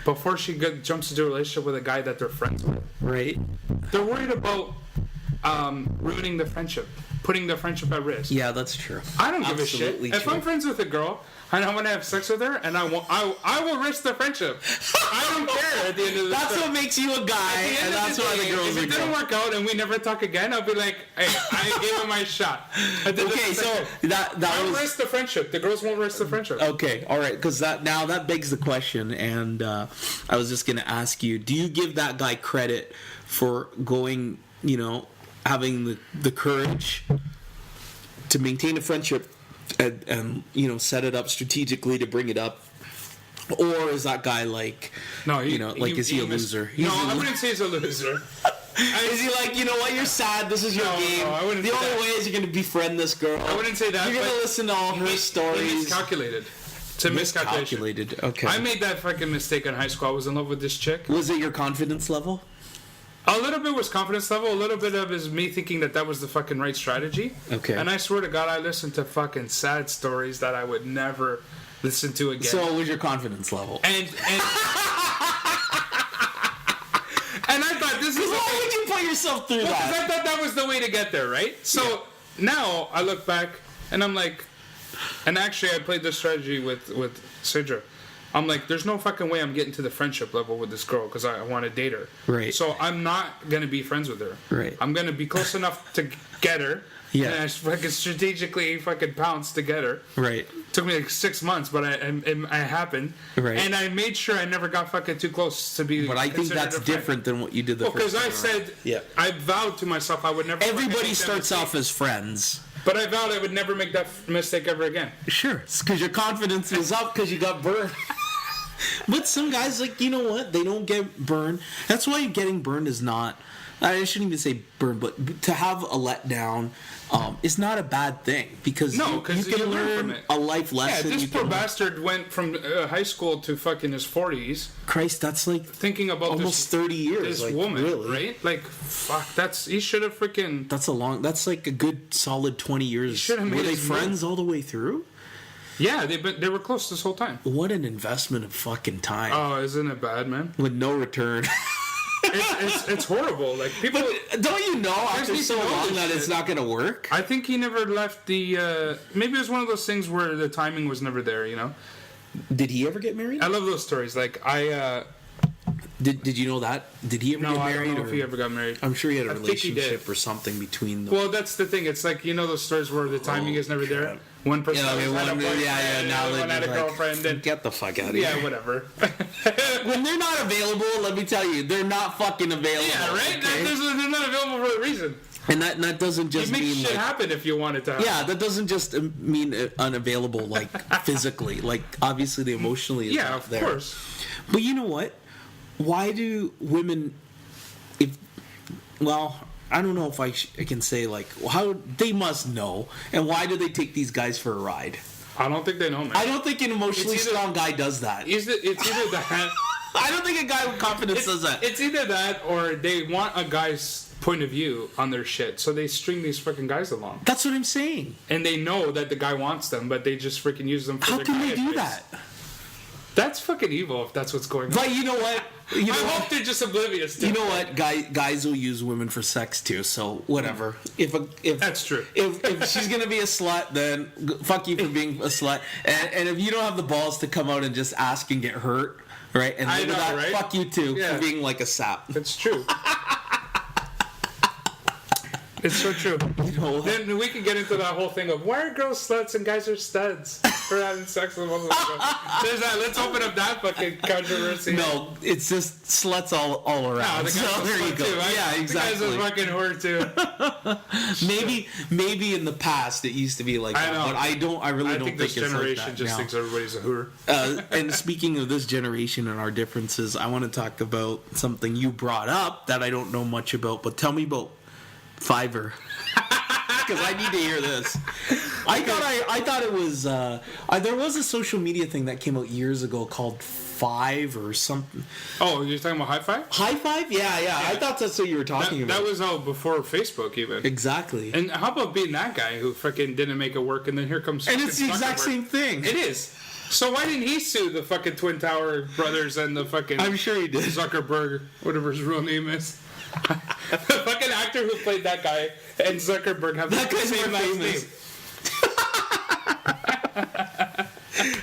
before she jumps into a relationship with a guy that they're friends with, right? They're worried about ruining the friendship, putting the friendship at risk. Yeah, that's true. I don't give a shit. True. If I'm friends with a girl and I want to have sex with her, and I will risk the friendship. I don't care at the end of the That's day. what makes you a guy, and that's why the girls are. If it didn't work out and we never talk again, I'll be like, hey, I gave him my shot. Okay, so that I'll risk the friendship. The girls won't risk the friendship. Okay, all right, because that begs the question, and I was just gonna ask you: do you give that guy credit for going, having the courage to maintain a friendship and set it up strategically to bring it up, or is that guy like, is he a loser? I wouldn't say he's a loser. Is he like, you know what, you're sad, this is your game, the only way is you're going to befriend this girl, I wouldn't say that, you're going to listen to all her stories. He miscalculated. Miscalculated, okay. I made that fucking mistake in high school. I was in love with this chick. Was it your confidence level? A little bit was confidence level. A little bit of is me thinking that was the fucking right strategy. Okay. And I swear to God, I listened to fucking sad stories that I would never listen to again. So what was your confidence level? And I thought this is... Why would you put yourself through that? Because I thought that was the way to get there, right? So now I look back and I'm like... And actually I played this strategy with Sidra. I'm like, there's no fucking way I'm getting to the friendship level with this girl because I want to date her. Right. So I'm not going to be friends with her. Right. I'm going to be close enough to get her. Yeah. And I fucking strategically fucking pounced to get her. Right. Took me like 6 months, but I happened. Right. And I made sure I never got fucking too close to be. But I think that's different than what you did the first time. Because I said, I vowed to myself I would never. Everybody starts off as friends. But I vowed I would never make that mistake ever again. Sure. It's because your confidence was up because you got burned. But some guys, like, you know what? They don't get burned. That's why getting burned is not... I shouldn't even say burned, but to have a letdown is not a bad thing. Because you can learn from it. A life lesson. Yeah, this poor bastard went from high school to fucking his 40s. Christ, that's like... Thinking about almost 30 years. This like, woman, really. right? Like, fuck, he should have freaking... That's like a good solid 20 years. He should have made Were they friends all the way through? Yeah, they were close this whole time. What an investment of fucking time. Oh, isn't it bad, man? With no return. it's horrible. Like, people... But don't you know after so long that it's not going to work? I think he never left the... maybe it was one of those things where the timing was never there, Did he ever get married? I love those stories. Like, Did you know that? Did he ever get married? I don't know if he ever got married. I'm sure he had a relationship or something between them. Well, that's the thing. It's like, those stories where the timing is never there. One person had a boyfriend, now one had a girlfriend. And get the fuck out of here. Yeah, whatever. When they're not available, let me tell you, they're not fucking available. Yeah, right? Okay? They're not available for a reason. And that doesn't just mean... You make shit happen if you want it to happen. Yeah, that doesn't just mean unavailable, like, physically. Like, obviously, the emotionally is not there. Yeah, of course. But you know what? Why do women... I don't know if I can say, like, how they must know, and why do they take these guys for a ride? I don't think they know, man. I don't think an emotionally strong guy does that. It's either that... I don't think a guy with confidence does that. It's either that, or they want a guy's point of view on their shit, so they string these freaking guys along. That's what I'm saying. And they know that the guy wants them, but they just freaking use them for How their can they guy do advice. that? That's fucking evil if that's what's going on. But you know what? I hope they're just oblivious to it. You know what? Guys will use women for sex too, so whatever. If that's true. If she's gonna be a slut, then fuck you for being a slut. And if you don't have the balls to come out and just ask and get hurt, right? And I know, that, right? Fuck you too for being like a sap. That's true. It's so true. Then we can get into that whole thing of why are girls sluts and guys are studs for having sex with one another. There's that. Let's open up that fucking controversy. No, it's just sluts all around. No, the so there you go. Too. Yeah, exactly. The guy's a fucking whore too. maybe in the past it used to be like that, but I really don't think this it's generation like that just now. thinks everybody's a hooer. And speaking of this generation and our differences, I want to talk about something you brought up that I don't know much about, but tell me about Fiverr. because I need to hear this. I thought it was. There was a social media thing that came out years ago called Five or something. Oh, you're talking about High Five? High Five? Yeah. I thought that's what you were talking about. That was out before Facebook even. Exactly. And how about being that guy who fucking didn't make it work, and then here comes. And it's the exact same thing. It is. So why didn't he sue the fucking Twin Tower brothers and the fucking... I'm sure he did. Zzuckerberg, whatever his real name is. The fucking actor who played that guy and Zuckerberg have the same last name.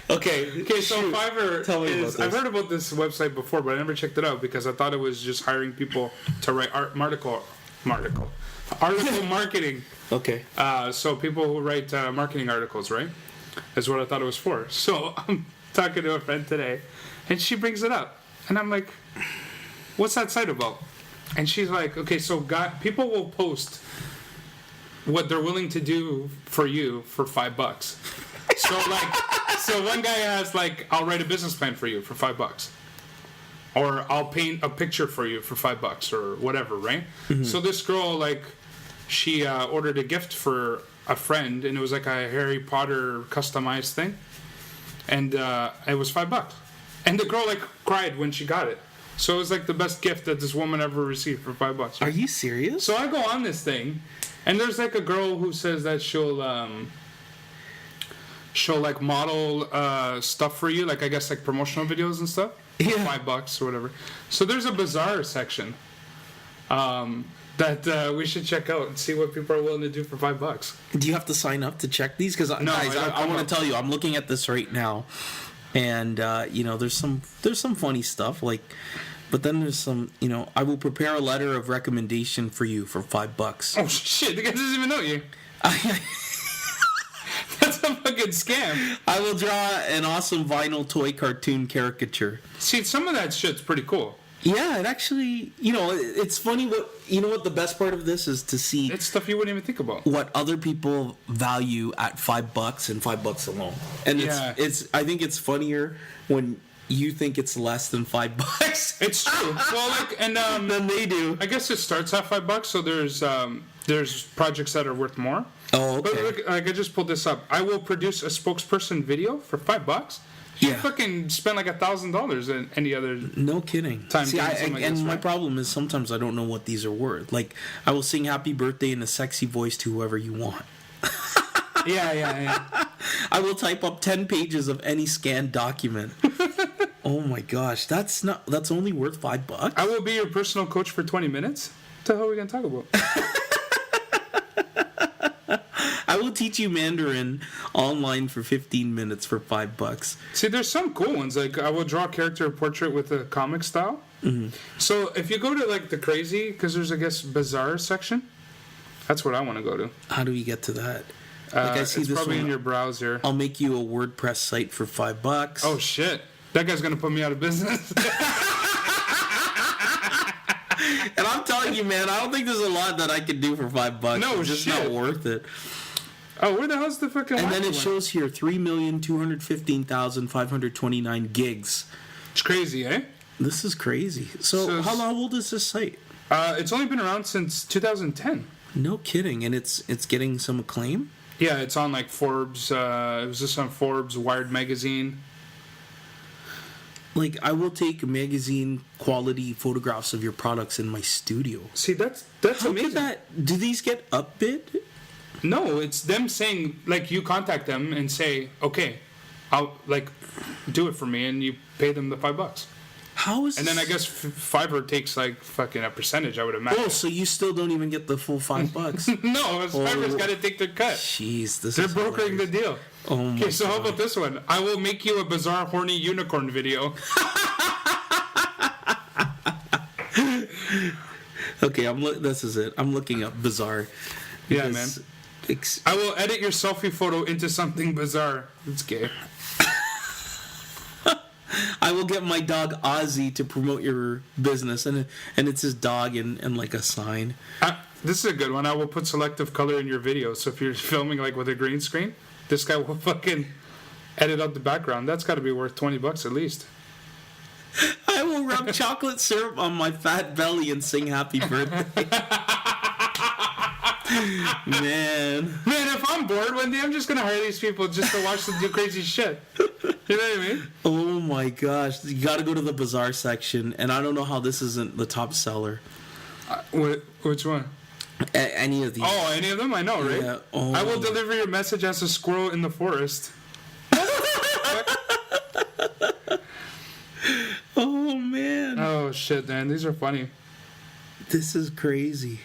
Okay, so shoot. Fiverr is... I've heard about this website before, but I never checked it out because I thought it was just hiring people to write article marketing. Okay. So people who write marketing articles, right? Is what I thought it was for. So I'm talking to a friend today, and she brings it up, and I'm like, "What's that site about?" And she's like, "Okay, so people will post what they're willing to do for you for $5. So one guy has like, I'll write a business plan for you for $5, or I'll paint a picture for you for $5 or whatever, right?" Mm-hmm. So this girl she ordered a gift for a friend, and it was like a Harry Potter customized thing, and it was $5, and the girl cried when she got it. So it was like the best gift that this woman ever received for $5. Are you serious? So I go on this thing, and there's like a girl who says that she'll like model stuff for you, like I guess like promotional videos and stuff, for $5 or whatever. So there's a bazaar section that we should check out and see what people are willing to do for $5. Do you have to sign up to check these? Because guys, I want to tell you, I'm looking at this right now, and there's some funny stuff but then there's some, I will prepare a letter of recommendation for you for $5. Oh shit! The guy doesn't even know you. That's a fucking scam. I will draw an awesome vinyl toy cartoon caricature. See, some of that shit's pretty cool. Yeah, it actually, it's funny what the best part of this is to see. It's stuff you wouldn't even think about. What other people value at $5 and $5 alone. And it's I think it's funnier when you think it's less than $5. It's true. Well, then they do. I guess it starts at $5, so there's projects that are worth more. Oh, okay. But I just pulled this up. I will produce a spokesperson video for $5. You fucking spend like $1,000 in any other. No kidding. Time. See, my problem is sometimes I don't know what these are worth. Like, I will sing "Happy Birthday" in a sexy voice to whoever you want. Yeah. I will type up 10 pages of any scanned document. Oh my gosh, that's only worth $5. I will be your personal coach for 20 minutes. What the hell are we gonna talk about? I will teach you Mandarin online for 15 minutes for $5. See, there's some cool ones. Like, I will draw a character portrait with a comic style. Mm-hmm. So if you go to like the crazy, because there's bazaar section, that's what I want to go to. How do we get to that? I see it's this probably in your browser. I'll make you a WordPress site for $5. Oh shit! That guy's gonna put me out of business. And I'm telling you, man, I don't think there's a lot that I could do for $5. No, it's just not worth it. Oh, where the hell's the fucking? And then it shows here 3,215,529 gigs. It's crazy, eh? This is crazy. So how old is this site? It's only been around since 2010. No kidding, and it's getting some acclaim. Yeah, it's on like Forbes. It was just on Forbes, Wired magazine. Like, I will take magazine quality photographs of your products in my studio. See, that's how amazing. Do these get upbid? No, it's them saying, like, you contact them and say, okay, I'll do it for me, and you pay them the $5. How is? And then I guess Fiverr takes like fucking a percentage, I would imagine. Oh, so you still don't even get the full $5? No, Fiverr's got to take their cut. Jeez, they're brokering the deal. Oh my Okay, so how about this one? I will make you a bizarre horny unicorn video. Okay, this is it. I'm looking up bizarre. Yeah, man. I will edit your selfie photo into something bizarre. It's gay. I will get my dog Ozzy to promote your business, and it's his dog and like a sign. This is a good one. I will put selective color in your video. So if you're filming like with a green screen, this guy will fucking edit out the background. That's got to be worth $20 at least. I will rub chocolate syrup on my fat belly and sing happy birthday. Man, if I'm bored one day, I'm just gonna hire these people just to watch them do crazy shit. You know what I mean? Oh my gosh, you got to go to the bazaar section, and I don't know how this isn't the top seller. Which one? Any of these? Oh, any of them? I know, right? Yeah. Oh. I will deliver your message as a squirrel in the forest. Oh man. Oh shit, man, these are funny. This is crazy.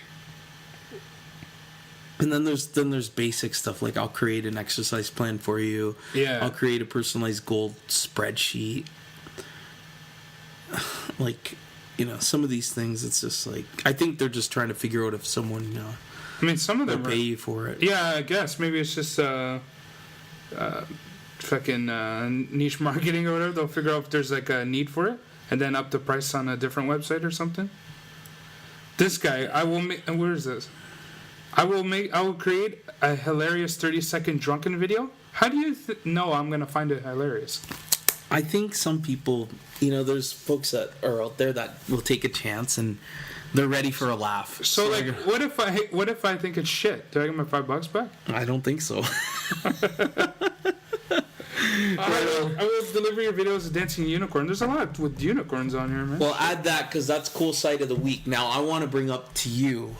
And then there's basic stuff like I'll create an exercise plan for you. Yeah. I'll create a personalized goal spreadsheet. Like, some of these things, it's just like I think they're just trying to figure out if someone I mean, some of them pay you for it. Yeah, I guess maybe it's just fucking niche marketing or whatever. They'll figure out if there's like a need for it, and then up the price on a different website or something. This guy, I will make. Where is this? I will create a hilarious 30-second drunken video. How do you know I'm gonna find it hilarious? I think some people, there's folks that are out there that will take a chance and they're ready for a laugh. So like, what if I think it's shit? Do I get my $5 back? I don't think so. I will deliver your videos of dancing unicorn. There's a lot with unicorns on here, man. Well, add that because that's cool sight of the week. Now, I want to bring up to you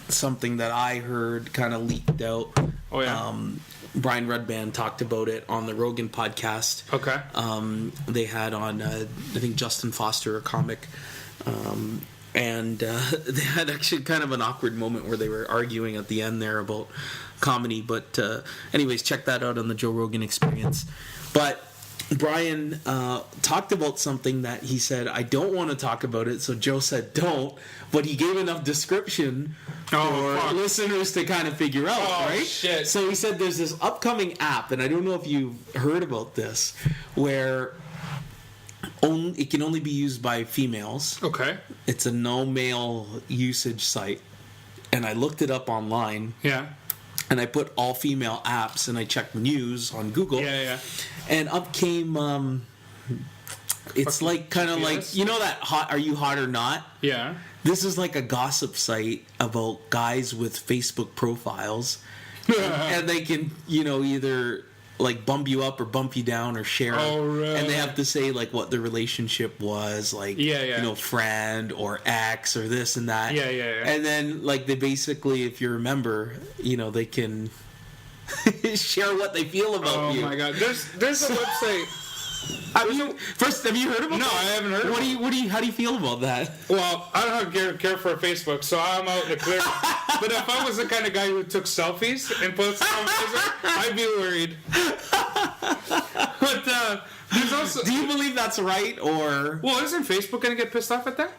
something that I heard kind of leaked out. Oh, yeah. Brian Rudband talked about it on the Rogan podcast. Okay. They had on, I think, Justin Foster, a comic. And they had actually kind of an awkward moment where they were arguing at the end there about comedy. But anyways, check that out on the Joe Rogan Experience. But Brian talked about something that he said, I don't want to talk about it. So Joe said, don't. But he gave enough description for listeners to kind of figure out, right? Shit. So he said there's this upcoming app, and I don't know if you've heard about this, where it can only be used by females. Okay. It's a no male usage site. And I looked it up online. Yeah. And I put all female apps and I checked news on Google. Yeah. And up came it's like kind of like that hot are you hot or not? Yeah. This is like a gossip site about guys with Facebook profiles. And they can, either like bump you up or bump you down or share. Oh, right. And they have to say like what the relationship was, like friend or ex or this and that. Yeah. And then like they basically, if you remember, they can share what they feel about you. Oh my god. There's a website. Have you heard about that? No, I haven't heard about it. How do you feel about that? Well, I don't have care for Facebook, so I'm out in the clear. But if I was the kind of guy who took selfies and posted on Facebook, I'd be worried. But there's also... Do you believe that's right, or... Well, isn't Facebook going to get pissed off at that?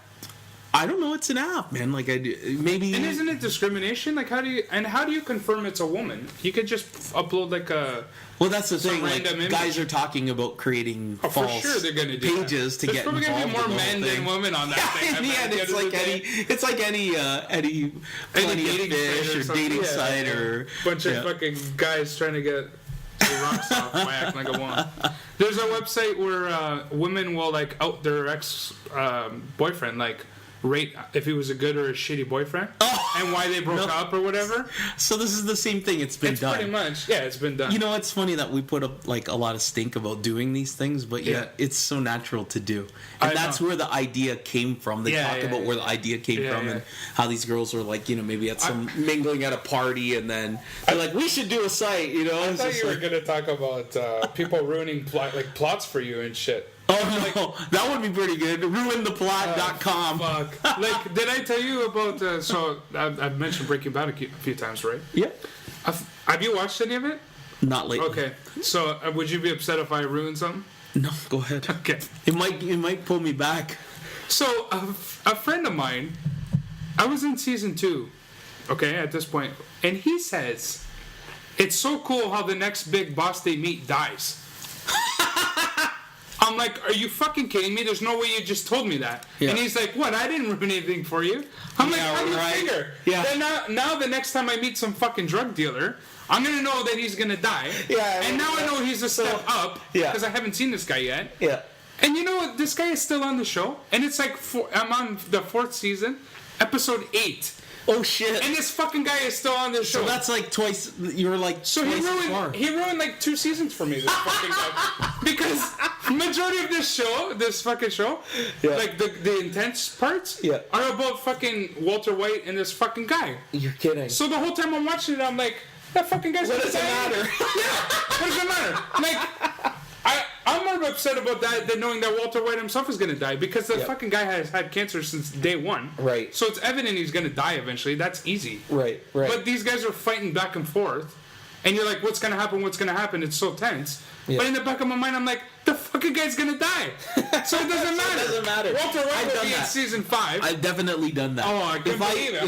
I don't know. It's an app, man. Like, maybe... And isn't it discrimination? Like, how do you confirm it's a woman? You could just upload, like, a... Well, that's the thing. Like, image. Guys are talking about creating false for sure they're gonna do pages that. to get involved. There's probably going to be more men than women on that thing. In the end, it's like any dating fish or dating site or... Bunch of fucking guys trying to get the rocks off by acting like a woman. There's a website where women will, like, out their ex-boyfriend, like... rate if he was a good or a shitty boyfriend and why they broke up or whatever. So this is the same thing. It's been done. Pretty much. Yeah, it's been done. It's funny that we put up like a lot of stink about doing these things, but it's so natural to do. And that's where the idea came from. They talk about where the idea came from and how these girls were like, maybe at some mingling at a party and then they're like, we should do a site, I thought you were going to talk about people ruining plots for you and shit. Oh, no. That would be pretty good. Ruintheplot.com. Fuck. Like, did I tell you about... so, I've mentioned Breaking Bad a few times, right? Yeah. Have you watched any of it? Not lately. Okay. So, would you be upset if I ruined something? No, go ahead. Okay. It might pull me back. So, a friend of mine... I was in season 2, okay, at this point. And he says, it's so cool how the next big boss they meet dies. I'm like, are you fucking kidding me? There's no way you just told me that. Yeah. And he's like, what? I didn't ruin anything for you. I'm like, how do you figure? Yeah. Then now the next time I meet some fucking drug dealer, I'm going to know that he's going to die. Yeah. And now I know he's a step up because I haven't seen this guy yet. Yeah. And you know what? This guy is still on the show. And it's like, I'm on the 4th season, episode 8. Oh shit! And this fucking guy is still on this show. So that's like twice. You're like so twice he ruined like 2 seasons for me. This fucking guy, because majority of this fucking show, like the intense parts, are about fucking Walter White and this fucking guy. You're kidding. So the whole time I'm watching it, I'm like, that fucking guy's. What does it matter? What does it matter? Like, I'm more upset about that than knowing that Walter White himself is going to die, because the fucking guy has had cancer since day one. Right. So it's evident he's going to die eventually. That's easy. Right. But these guys are fighting back and forth, and you're like, what's going to happen? What's going to happen? It's so tense. Yeah. But in the back of my mind, I'm like, the fucking guy's going to die. So it doesn't matter. It doesn't matter. Walter White will be in season 5. I've definitely done that. Oh, I can't believe it.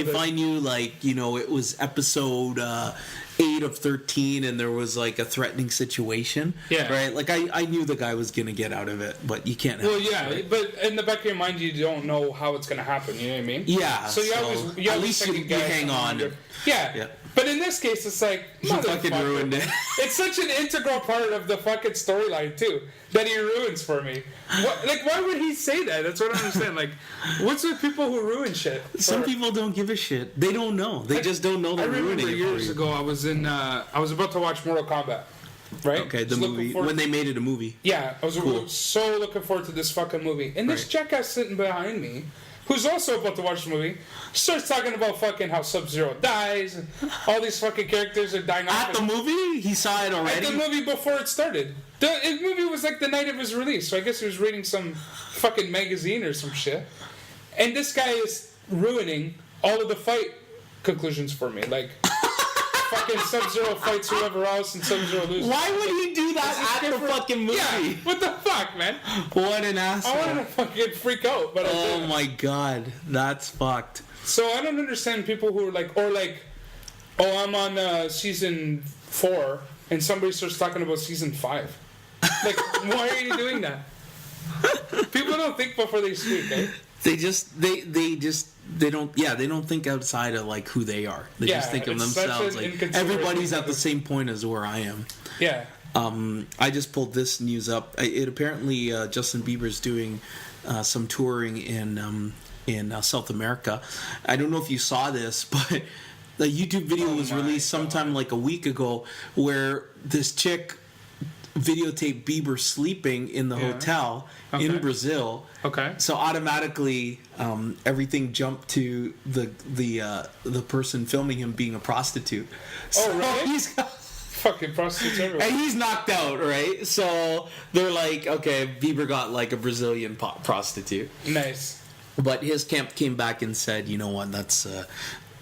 If I knew, like, you know, it was episode 8 of 13 and there was like a threatening situation, right? Like I knew the guy was gonna get out of it, but you can't. Right? But in the back of your mind, you don't know how it's gonna happen. You know what I mean? Yeah. So you at least you hang on. Yeah. But in this case, it's like, he fucking ruined it. It's such an integral part of the fucking storyline too that he ruins for me. Why would he say that? That's what I don't understand. Like, what's with people who ruin shit? Some people don't give a shit. They don't know. They just don't know they're ruining it. I remember years ago, I was about to watch Mortal Kombat. Right? Okay, the movie. When they made it a movie. Yeah, I was so looking forward to this fucking movie. And this jackass sitting behind me, who's also about to watch the movie, starts talking about fucking how Sub-Zero dies and all these fucking characters are dying off. At the movie? He saw it already? At the movie before it started. The movie was like the night of his release, so I guess he was reading some fucking magazine or some shit. And this guy is ruining all of the fight conclusions for me. Like, fucking Sub-Zero fights whoever else and Sub-Zero loses. Why would he do that at the fucking movie? Yeah, what the fuck, man? What an asshole. I wanted to fucking freak out, but I didn't. Oh my god, that's fucked. So I don't understand people who are like, oh, I'm on season 4, and somebody starts talking about season 5. Like, why are you doing that? People don't think before they speak, eh? They don't think outside of like who they are. They just think of themselves. Like everybody's at the same point as where I am. Yeah. I just pulled this news up. It apparently Justin Bieber's doing some touring in South America. I don't know if you saw this, but the YouTube video was released sometime like a week ago, where this chick videotaped Bieber sleeping in the hotel in Brazil. Okay. So automatically, everything jumped to the person filming him being a prostitute. So really? He's got fucking prostitutes everywhere. And he's knocked out, right? So they're like, okay, Bieber got like a Brazilian prostitute. Nice. But his camp came back and said, you know what, that's...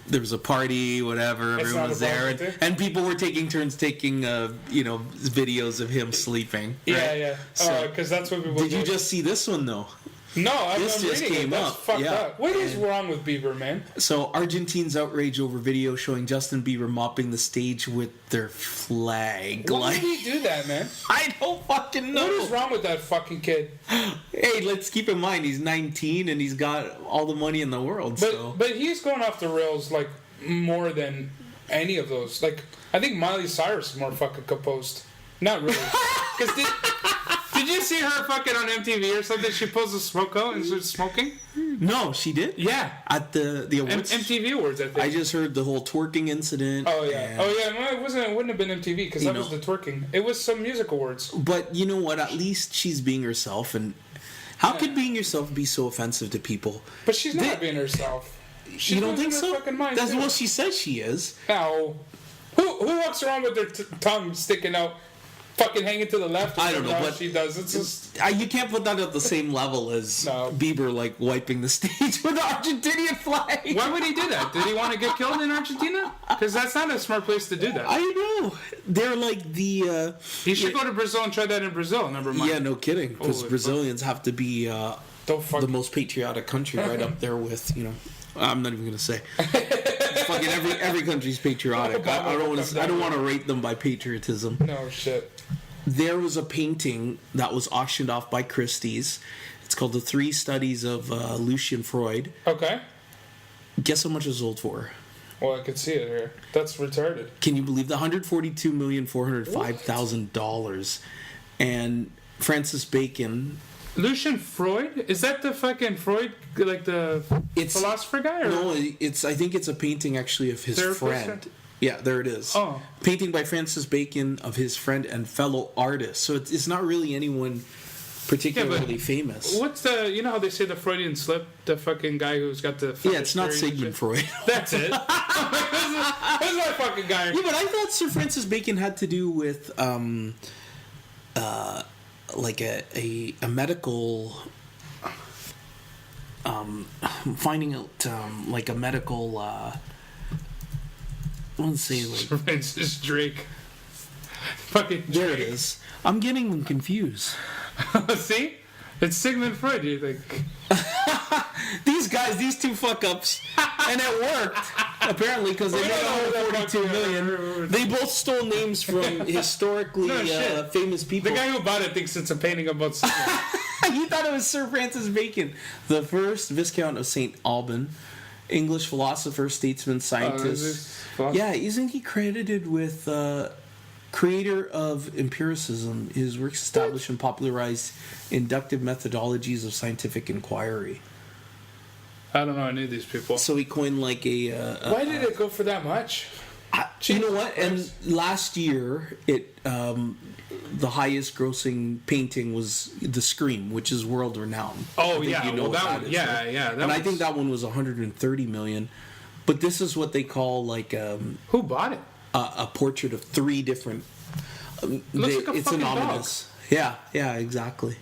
there was a party, whatever, everyone was there, and people were taking turns taking, videos of him sleeping. Right? Yeah. So, because that's what people. Did you just see this one though? No, I'm just reading came it. That's up. fucked up. What is wrong with Bieber, man? So Argentines outrage over video showing Justin Bieber mopping the stage with their flag. Why would he do that, man? I don't fucking know. What is wrong with that fucking kid? Hey, let's keep in mind he's 19 and he's got all the money in the world. But he's going off the rails like more than any of those. Like, I think Miley Cyrus is more fucking composed. Not really. Because did you see her fucking on MTV or something? She pulls a smoke out and starts smoking? No, she did? Yeah. At the awards? MTV Awards, I think. I just heard the whole twerking incident. Oh, yeah. No, it wouldn't have been MTV because that was the twerking. It was some music awards. But you know what? At least she's being herself. And how could being yourself be so offensive to people? But she's not being herself. You don't think so? Mind, that's what she says she is. No. Who walks around with their tongue sticking out, fucking hanging to the left? I don't know, but she does. It's just you can't put that at the same level as Bieber, like wiping the stage with the Argentinian flag. Why would he do that? Did he want to get killed in Argentina? Because that's not a smart place to do that. I know. They're like the. He should go to Brazil and try that in Brazil. Never mind. Yeah, no kidding. Because Brazilians have to be the most patriotic country, right up there with I'm not even gonna say. Fucking every country's patriotic. I don't want to rate them by patriotism. No shit. There was a painting that was auctioned off by Christie's. It's called The 3 Studies of Lucian Freud. Okay. Guess how much it sold for? Well, I could see it here. That's retarded. Can you believe the $142,405,000? And Francis Bacon Lucian Freud? Is that the fucking Freud, like the philosopher guy? Or? No, I think it's a painting actually of his friend. Yeah, there it is. Oh. Painting by Francis Bacon of his friend and fellow artist. So it's not really anyone particularly famous. What's the... You know how they say the Freudian slip? The fucking guy who's got the... Yeah, it's not Sigmund Freud. That's it. That's my fucking guy. Yeah, but I thought Sir Francis Bacon had to do with... like a medical finding out like a medical let's say like Francis Drake fucking there it is. I'm getting them confused. See, it's Sigmund Freud. You think these two fuck ups, and it worked apparently because they made 142 million. They both stole names from historically famous people. The guy who bought it thinks it's a painting about Sigmund. He thought it was Sir Francis Bacon, the first Viscount of St. Alban, English philosopher, statesman, scientist. Yeah, isn't he credited with creator of empiricism? His works established and popularized inductive methodologies of scientific inquiry. I don't know any of these people. So he coined like a... Why did it go for that much? You know what? And last year, the highest grossing painting was The Scream, which is world renowned. Oh, yeah. You know that one. Yeah, right? Yeah. I think that one was 130 million. But this is what they call like... Who bought it? A portrait of three different... Looks like a it's fucking anonymous. Dog. Yeah, exactly.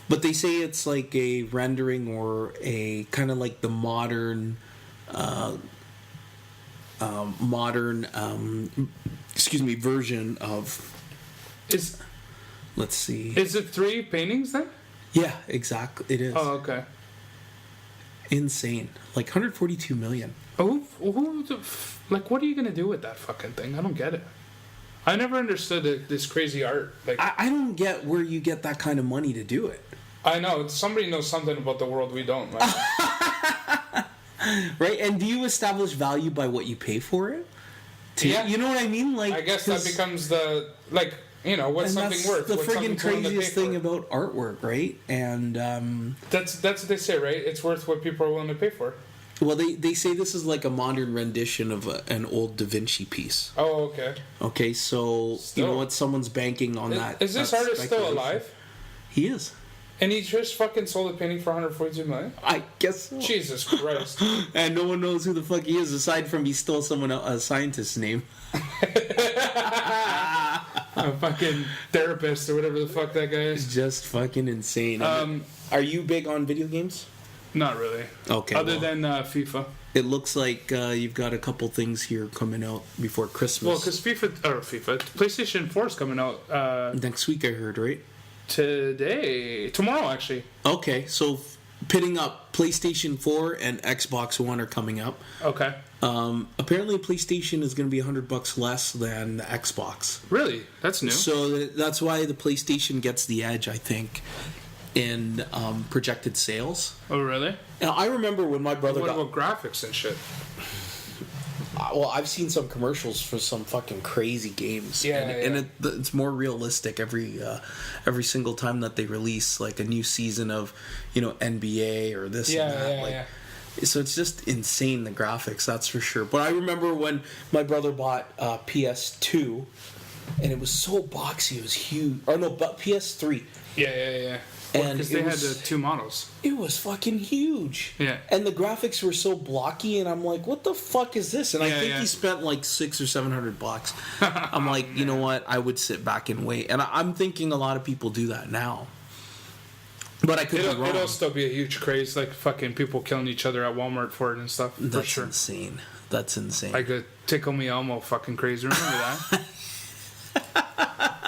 But they say it's like a rendering or a kind of like the modern version of... Let's see. Is it 3 paintings then? Yeah, exactly. It is. Oh, okay. Insane. Like 142 million. Like, what are you going to do with that fucking thing? I don't get it. I never understood this crazy art. Like, I don't get where you get that kind of money to do it. I know. Somebody knows something about the world we don't. Right? Right? And do you establish value by what you pay for it? Yeah. You know what I mean? Like, I guess that becomes the... Like, you know, what's something worth? The what's friggin' craziest thing about artwork, right? And... That's what they say, right? It's worth what people are willing to pay for. Well, they say this is like a modern rendition of an old Da Vinci piece. Oh, okay. Okay, so you know what? Someone's banking on that. Is this artist still alive? He is. And he just fucking sold a painting for 142 million? I guess so. Jesus Christ. And no one knows who the fuck he is aside from he stole a scientist's name. A fucking therapist or whatever the fuck that guy is. It's just fucking insane. Are you big on video games? Not really. Okay. Other than FIFA. It looks like you've got a couple things here coming out before Christmas. Well, because PlayStation 4 is coming out next week, I heard, right? Tomorrow, actually. Okay, so pitting up PlayStation 4 and Xbox One are coming up. Okay. Apparently, PlayStation is going to be $100 less than the Xbox. Really? That's new. So that's why the PlayStation gets the edge, I think, in projected sales. Oh, really? Now, I remember when my brother What about graphics and shit? Well, I've seen some commercials for some fucking crazy games. And it's more realistic every single time that they release like a new season of, NBA or this and that. So it's just insane, the graphics, that's for sure. But I remember when my brother bought PS2, and it was so boxy, it was huge. Or no, but PS3. Yeah. And because they had the 2 models. It was fucking huge. Yeah. And the graphics were so blocky, and I'm like, what the fuck is this? And I think he spent like $600 or $700. I'm like, you know what? I would sit back and wait. And I'm thinking a lot of people do that now. But I could be wrong. It'll still be a huge craze, like fucking people killing each other at Walmart for it and stuff. That's for sure. Insane. That's insane. Like a Tickle Me Elmo fucking craze. Remember that?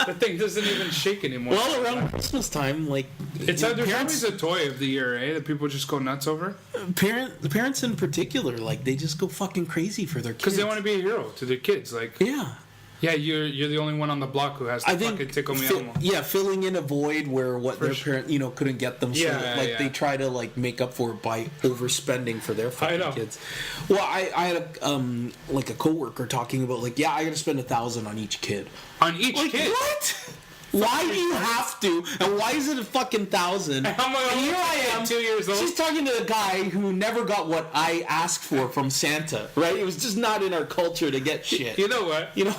The thing doesn't even shake anymore. Well, around Christmas time, like... There's always a toy of the year, eh? That people just go nuts over? The parents in particular, like, they just go fucking crazy for their kids. Because they want to be a hero to their kids, like... Yeah. Yeah, you're the only one on the block who has to fucking Tickle Me Elmo. Yeah, filling in a void where their parent, couldn't get them. So they try to like make up for it by overspending for their fucking kids. Well, I had a coworker talking about like, I got to spend $1,000 on each kid. On each kid? What? Why do you have to? And why is it a fucking 1,000? And here I am, 2 years old. She's talking to a guy who never got what I asked for from Santa, right? It was just not in our culture to get shit. You know what? You know?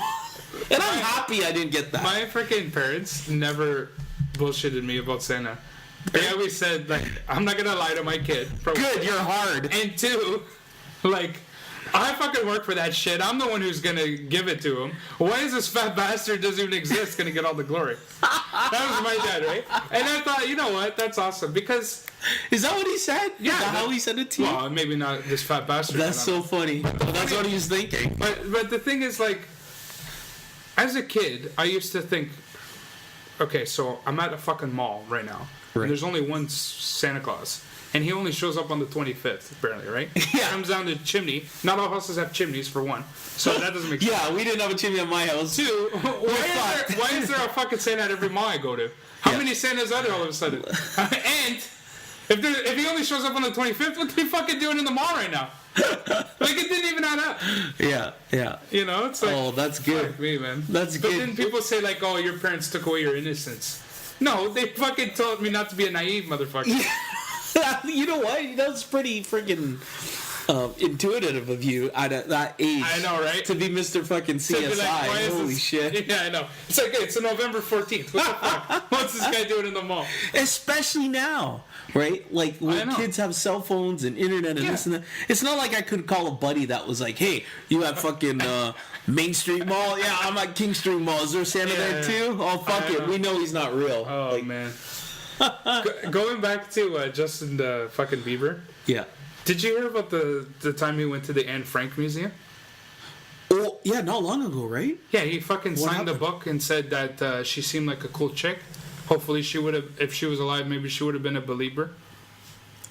And I'm happy I didn't get that. My freaking parents never bullshitted me about Santa. They always said, like, I'm not gonna lie to my kid. Good, you're hard. And two, like, I fucking work for that shit. I'm the one who's gonna give it to him. Why is this fat bastard doesn't even exist gonna get all the glory? That was my dad, right? And I thought, you know what? That's awesome because. Is that what he said? Yeah. Is that how he said it to you? Well, maybe not this fat bastard. That's so funny. That's what he was thinking. But the thing is, like, as a kid, I used to think, okay, so I'm at a fucking mall right now. Right. And there's only one Santa Claus. And he only shows up on the 25th, apparently, right? Yeah. Comes down the chimney. Not all houses have chimneys, for one. So that doesn't make sense. Yeah, we didn't have a chimney at my house. Two, why is there a fucking Santa at every mall I go to? How many Santas are there all of a sudden? And if he only shows up on the 25th, what's he fucking doing in the mall right now? Like, it didn't even add up. Yeah. You know, it's like... Oh, that's good. Fuck me, man. That's but good. But then people say, like, oh, your parents took away your innocence. No, they fucking told me not to be a naive motherfucker. Yeah. You know what? That's pretty freaking intuitive of you at that age. I know, right? To be Mr. fucking CSI. Like, Holy shit. Yeah, I know. It's like, hey, it's November 14th. What the fuck? What's this guy doing in the mall? Especially now, right? Like, when kids have cell phones and internet and this and that. It's not like I could call a buddy that was like, hey, you at fucking Main Street Mall? Yeah, I'm at King Street Mall. Is there Santa there too? Oh, fuck it. We know he's not real. Oh, like, man. Going back to Justin fucking Bieber. Yeah. Did you hear about the time he went to the Anne Frank Museum? Oh, yeah, not long ago, right? Yeah, he fucking signed the book and said that she seemed like a cool chick. Hopefully she would have, if she was alive, maybe she would have been a believer.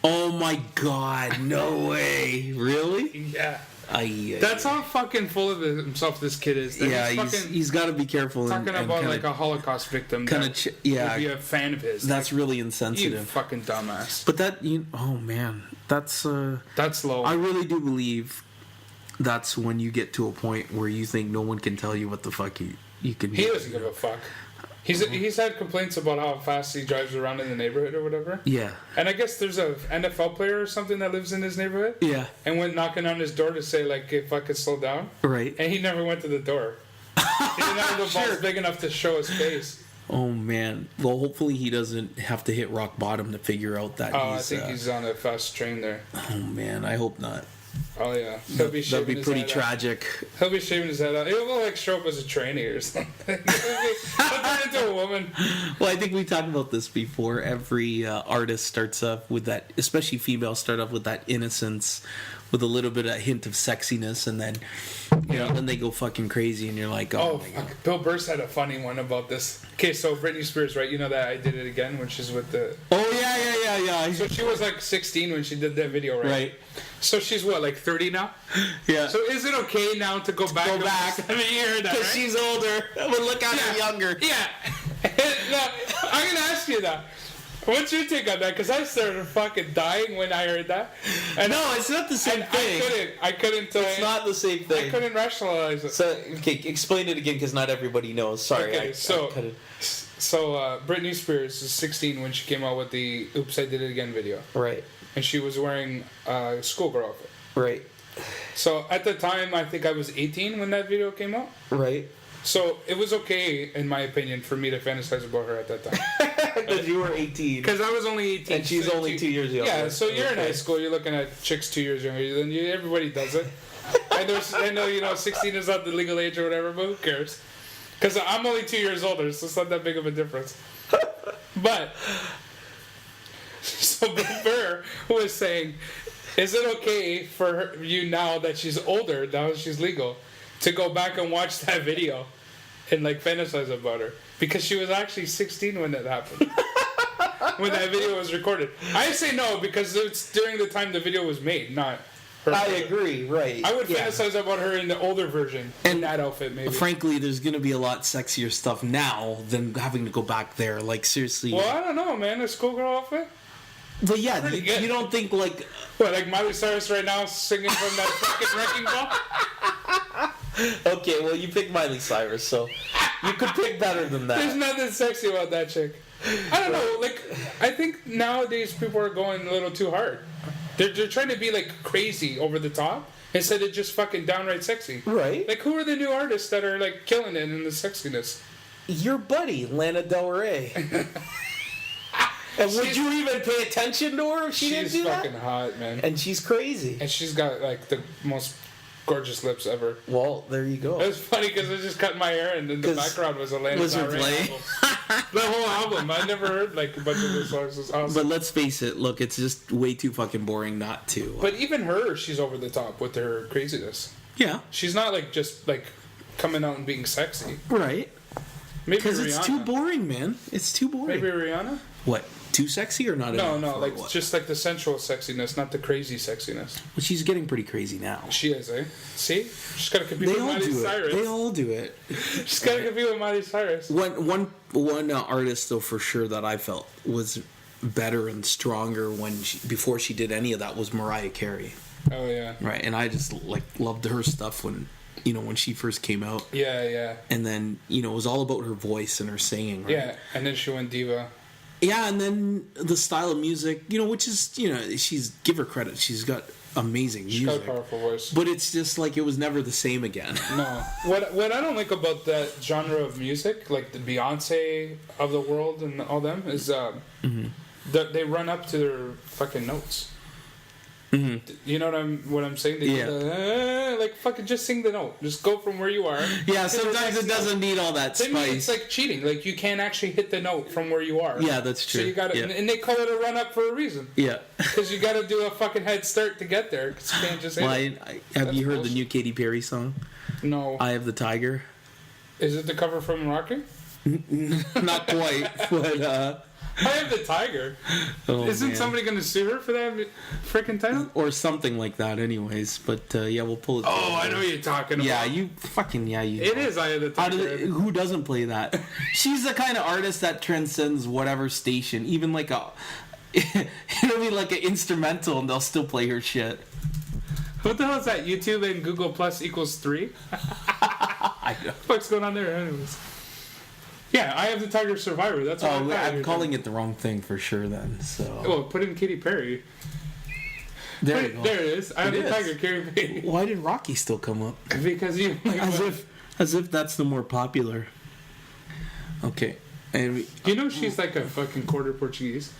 Oh my god, no way. Really? Yeah. That's how fucking full of himself this kid is. Yeah, he's got to be careful. Talking about like a Holocaust victim. Kind of, yeah. Be a fan of his. That's like, really insensitive. You fucking dumbass. But that, oh man, that's low. I really do believe that's when you get to a point where you think no one can tell you what the fuck you can. He doesn't give a fuck. He's had complaints about how fast he drives around in the neighborhood or whatever. Yeah. And I guess there's a NFL player or something that lives in his neighborhood. Yeah. And went knocking on his door to say, like, if I could slow down. Right. And he never went to the door. He didn't have the balls big enough to show his face. Oh, man. Well, hopefully he doesn't have to hit rock bottom to figure out that I think he's on a fast train there. Oh, man. I hope not. Oh, yeah. That'd be pretty tragic. He'll be shaving his head out. He'll, like, show up as a trainee or something. He'll turn into a woman. Well, I think we talked about this before. Every artist starts off with that, especially females start off with that innocence, with a little bit of a hint of sexiness, and then then they go fucking crazy, and you're like, oh my God. Bill Burr had a funny one about this. Okay, so Britney Spears, right? You know that I Did It Again when she's with the... Oh, yeah. So she was like 16 when she did that video, right? Right. So she's what, like 30 now? Yeah. So is it okay now to go back? I mean, you heard that, because she's older. But look at her younger. Yeah. Now, I'm going to ask you that. What's your take on that? Because I started fucking dying when I heard that. And no, it's not the same thing. I couldn't. It's not the same thing. I couldn't rationalize it. So, okay, explain it again because not everybody knows. Sorry. Okay, so Britney Spears is 16 when she came out with the "Oops, I Did It Again" video. Right. And she was wearing a schoolgirl outfit. Right. So at the time, I think I was 18 when that video came out. Right. So it was okay, in my opinion, for me to fantasize about her at that time. Because you were 18. Because I was only 18. And she's only 2 years younger. Yeah, so you're in high school, you're looking at chicks 2 years younger than you. Everybody does it. I know, 16 is not the legal age or whatever, but who cares? Because I'm only 2 years older, so it's not that big of a difference. But, so Bill Burr was saying, is it okay for you now that she's older, now that she's legal, to go back and watch that video and like fantasize about her? Because she was actually 16 when that happened. When that video was recorded. I say no because it's during the time the video was made, not her. I agree, right. I would fantasize about her in the older version, in that outfit maybe. Frankly, there's going to be a lot sexier stuff now than having to go back there. Like, seriously. Well, I don't know, man. A schoolgirl outfit? But yeah, you don't think like... What, like Miley Cyrus right now singing from that fucking wrecking ball? Okay, well, you picked Miley Cyrus, so... You could pick better than that. There's nothing sexy about that chick. I don't know. Like, I think nowadays people are going a little too hard. They're trying to be like crazy over the top instead of just fucking downright sexy. Right. Like, who are the new artists that are like killing it in the sexiness? Your buddy, Lana Del Rey. And would you even pay attention to her if she didn't do that? She's fucking hot, man. And she's crazy. And she's got like the most gorgeous lips ever. Well, there you go. It was funny because I just cut my hair and in the background was a Lana Del Rey album. The whole album. I never heard like a bunch of the songs. It was awesome. But let's face it, look, it's just way too fucking boring not to. But even her, she's over the top with her craziness. Yeah. She's not like just like coming out and being sexy. Right. Maybe Because Rihanna. it's too boring, man. It's too boring. Maybe Rihanna? What? Too sexy or not enough? No, like what? just like the sensual sexiness, not the crazy sexiness. Well, she's getting pretty crazy now. She is, eh? See? She's got to compete They with all Miley do Cyrus. it. They all do it. She's got to compete with Miley Cyrus. One artist though for sure that I felt was better and stronger before she did any of that was Mariah Carey. Oh yeah. Right, and I just like loved her stuff when she first came out. Yeah. And then it was all about her voice and her singing. Right? Yeah, and then she went diva. Yeah, and then the style of music, which is, she's, give her credit, she's got amazing music. She's got a powerful voice. But it's just like it was never the same again. No. What I don't like about that genre of music, like the Beyonce of the world and all them, is that they run up to their fucking notes. Mm-hmm. You know what I'm saying? They go, like fucking just sing the note. Just go from where you are. Yeah, sometimes it doesn't need all that spice. It's like cheating. Like you can't actually hit the note from where you are. Yeah, that's true. So you got to, and they call it a run up for a reason. Yeah, because you got to do a fucking head start to get there. Because you can't just hit it. Have you heard the new Katy Perry song? No. Eye of the Tiger. Is it the cover from Rocky? Not quite, but. I have the Tiger. Isn't somebody going to sue her for that freaking title? Or something like that, anyways. But we'll pull it. Oh, I know what you're talking about. Yeah, you fucking you. It is Eye of the Tiger. Who doesn't play that? She's the kind of artist that transcends whatever station, even like it'll be like an instrumental, and they'll still play her shit. What the hell is that? YouTube and Google Plus equals 3? I know. What's going on there, anyways? Yeah, I have the Tiger Survivor. That's what I'm calling it the wrong thing for sure. Then well, put in Katy Perry. There it is. I have the Tiger, Katy Perry. Why did Rocky still come up? Because you like as if that's the more popular. Okay, and she's like a fucking quarter Portuguese.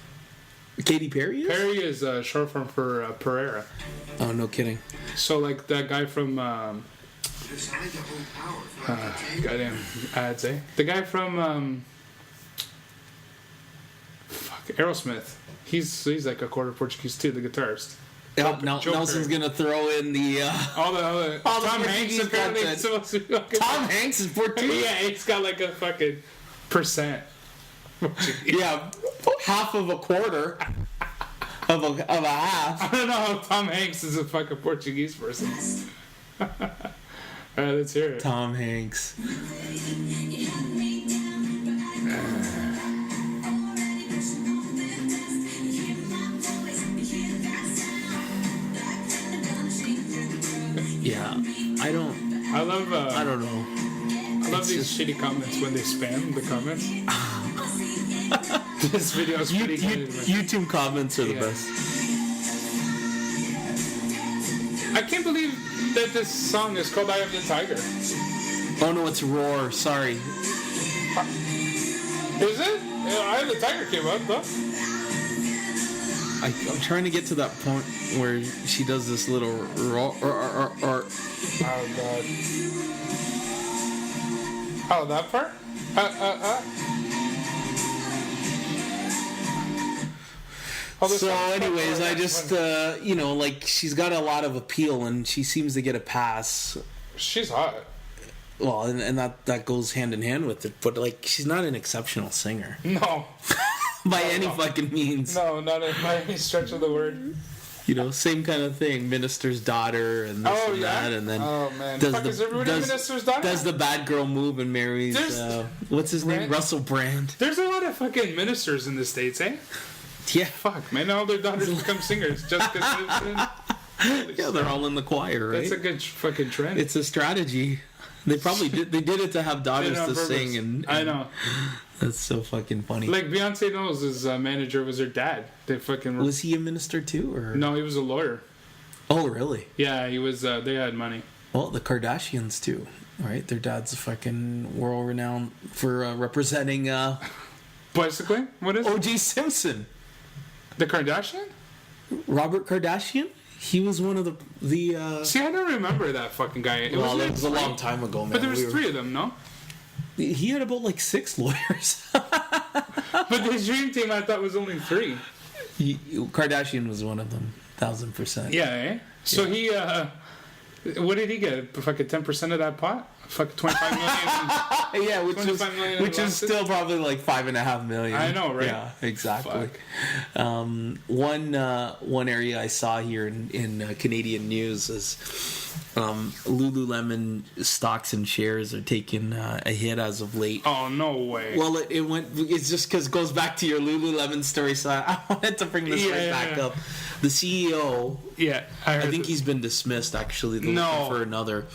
Katy Perry is? Perry is short form for Pereira. Oh, no kidding. So like that guy from. Goddamn ads, eh? The guy from Aerosmith. He's like a quarter Portuguese too. The guitarist. Nelson's gonna throw in the all the Tom Hanks apparently is supposed to be Tom Hanks is Portuguese. Yeah, he's got like a fucking percent. Yeah, half of a quarter of a half. I don't know how Tom Hanks is a fucking Portuguese person. Alright, let's hear it. Tom Hanks. Yeah, I don't know. I love these shitty comments when they spam the comments. This video is pretty good. YouTube comments are the best. I can't believe that this song is called Eye of the Tiger. Oh no, it's Roar. Sorry. Is it? Yeah, Eye of the Tiger came up, though. I'm trying to get to that point where she does this little roar. Oh, God. Oh, that part? So anyways, I just, like, she's got a lot of appeal, and she seems to get a pass. She's hot. Well, and that goes hand in hand with it, but, like, she's not an exceptional singer. No. By any fucking means. No, not by any stretch of the word. Same kind of thing. Minister's daughter and this and that, and then is everybody minister's daughter? Does the bad girl move and marries what's his name? Russell Brand. There's a lot of fucking ministers in the States, eh? Yeah. Fuck, man, all their daughters become singers. Jessica Simpson. Yeah, they're all in the choir, right? That's a good fucking trend. It's a strategy. They probably did. They did it to have daughters to sing, and I know. That's so fucking funny. Like Beyonce knows his manager was her dad. They fucking was he a minister too, or no? He was a lawyer. Oh, really? Yeah, he was. They had money. Well, the Kardashians too, right? Their dad's fucking world renowned for representing. Bicycling? What is O.J. Simpson? The Kardashian? Robert Kardashian? He was one of the. See, I don't remember that fucking guy. It was a long time ago, man. But there was 3 of them, no? He had about like 6 lawyers. But the dream team, I thought was only 3. Kardashian was one of them, 1,000%. Yeah, eh? So he, what did he get? Fucking 10% of that pot? Fucking 25 million. Yeah, which is still probably like $5.5 million. I know, right? Yeah, exactly. One area I saw here in Canadian news is Lululemon stocks and shares are taking a hit as of late. Oh, no way. Well, it's just because it goes back to your Lululemon story, so I wanted to bring this back up. The CEO, I think he's been dismissed, actually. They're looking for another.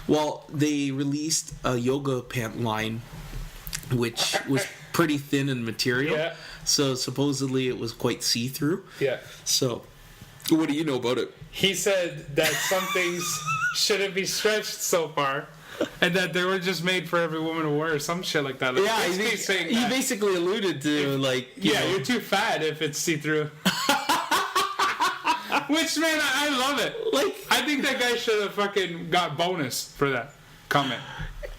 Well, they released a yoga pant line, which was pretty thin in material. Yeah. So supposedly it was quite see-through. Yeah. So, what do you know about it? He said that some things shouldn't be stretched so far, and that they were just made for every woman to wear, or some shit like that. Like, yeah, he basically alluded to, like... you're too fat if it's see-through. Which, man, I love it. Like, I think that guy should have fucking got bonus for that comment.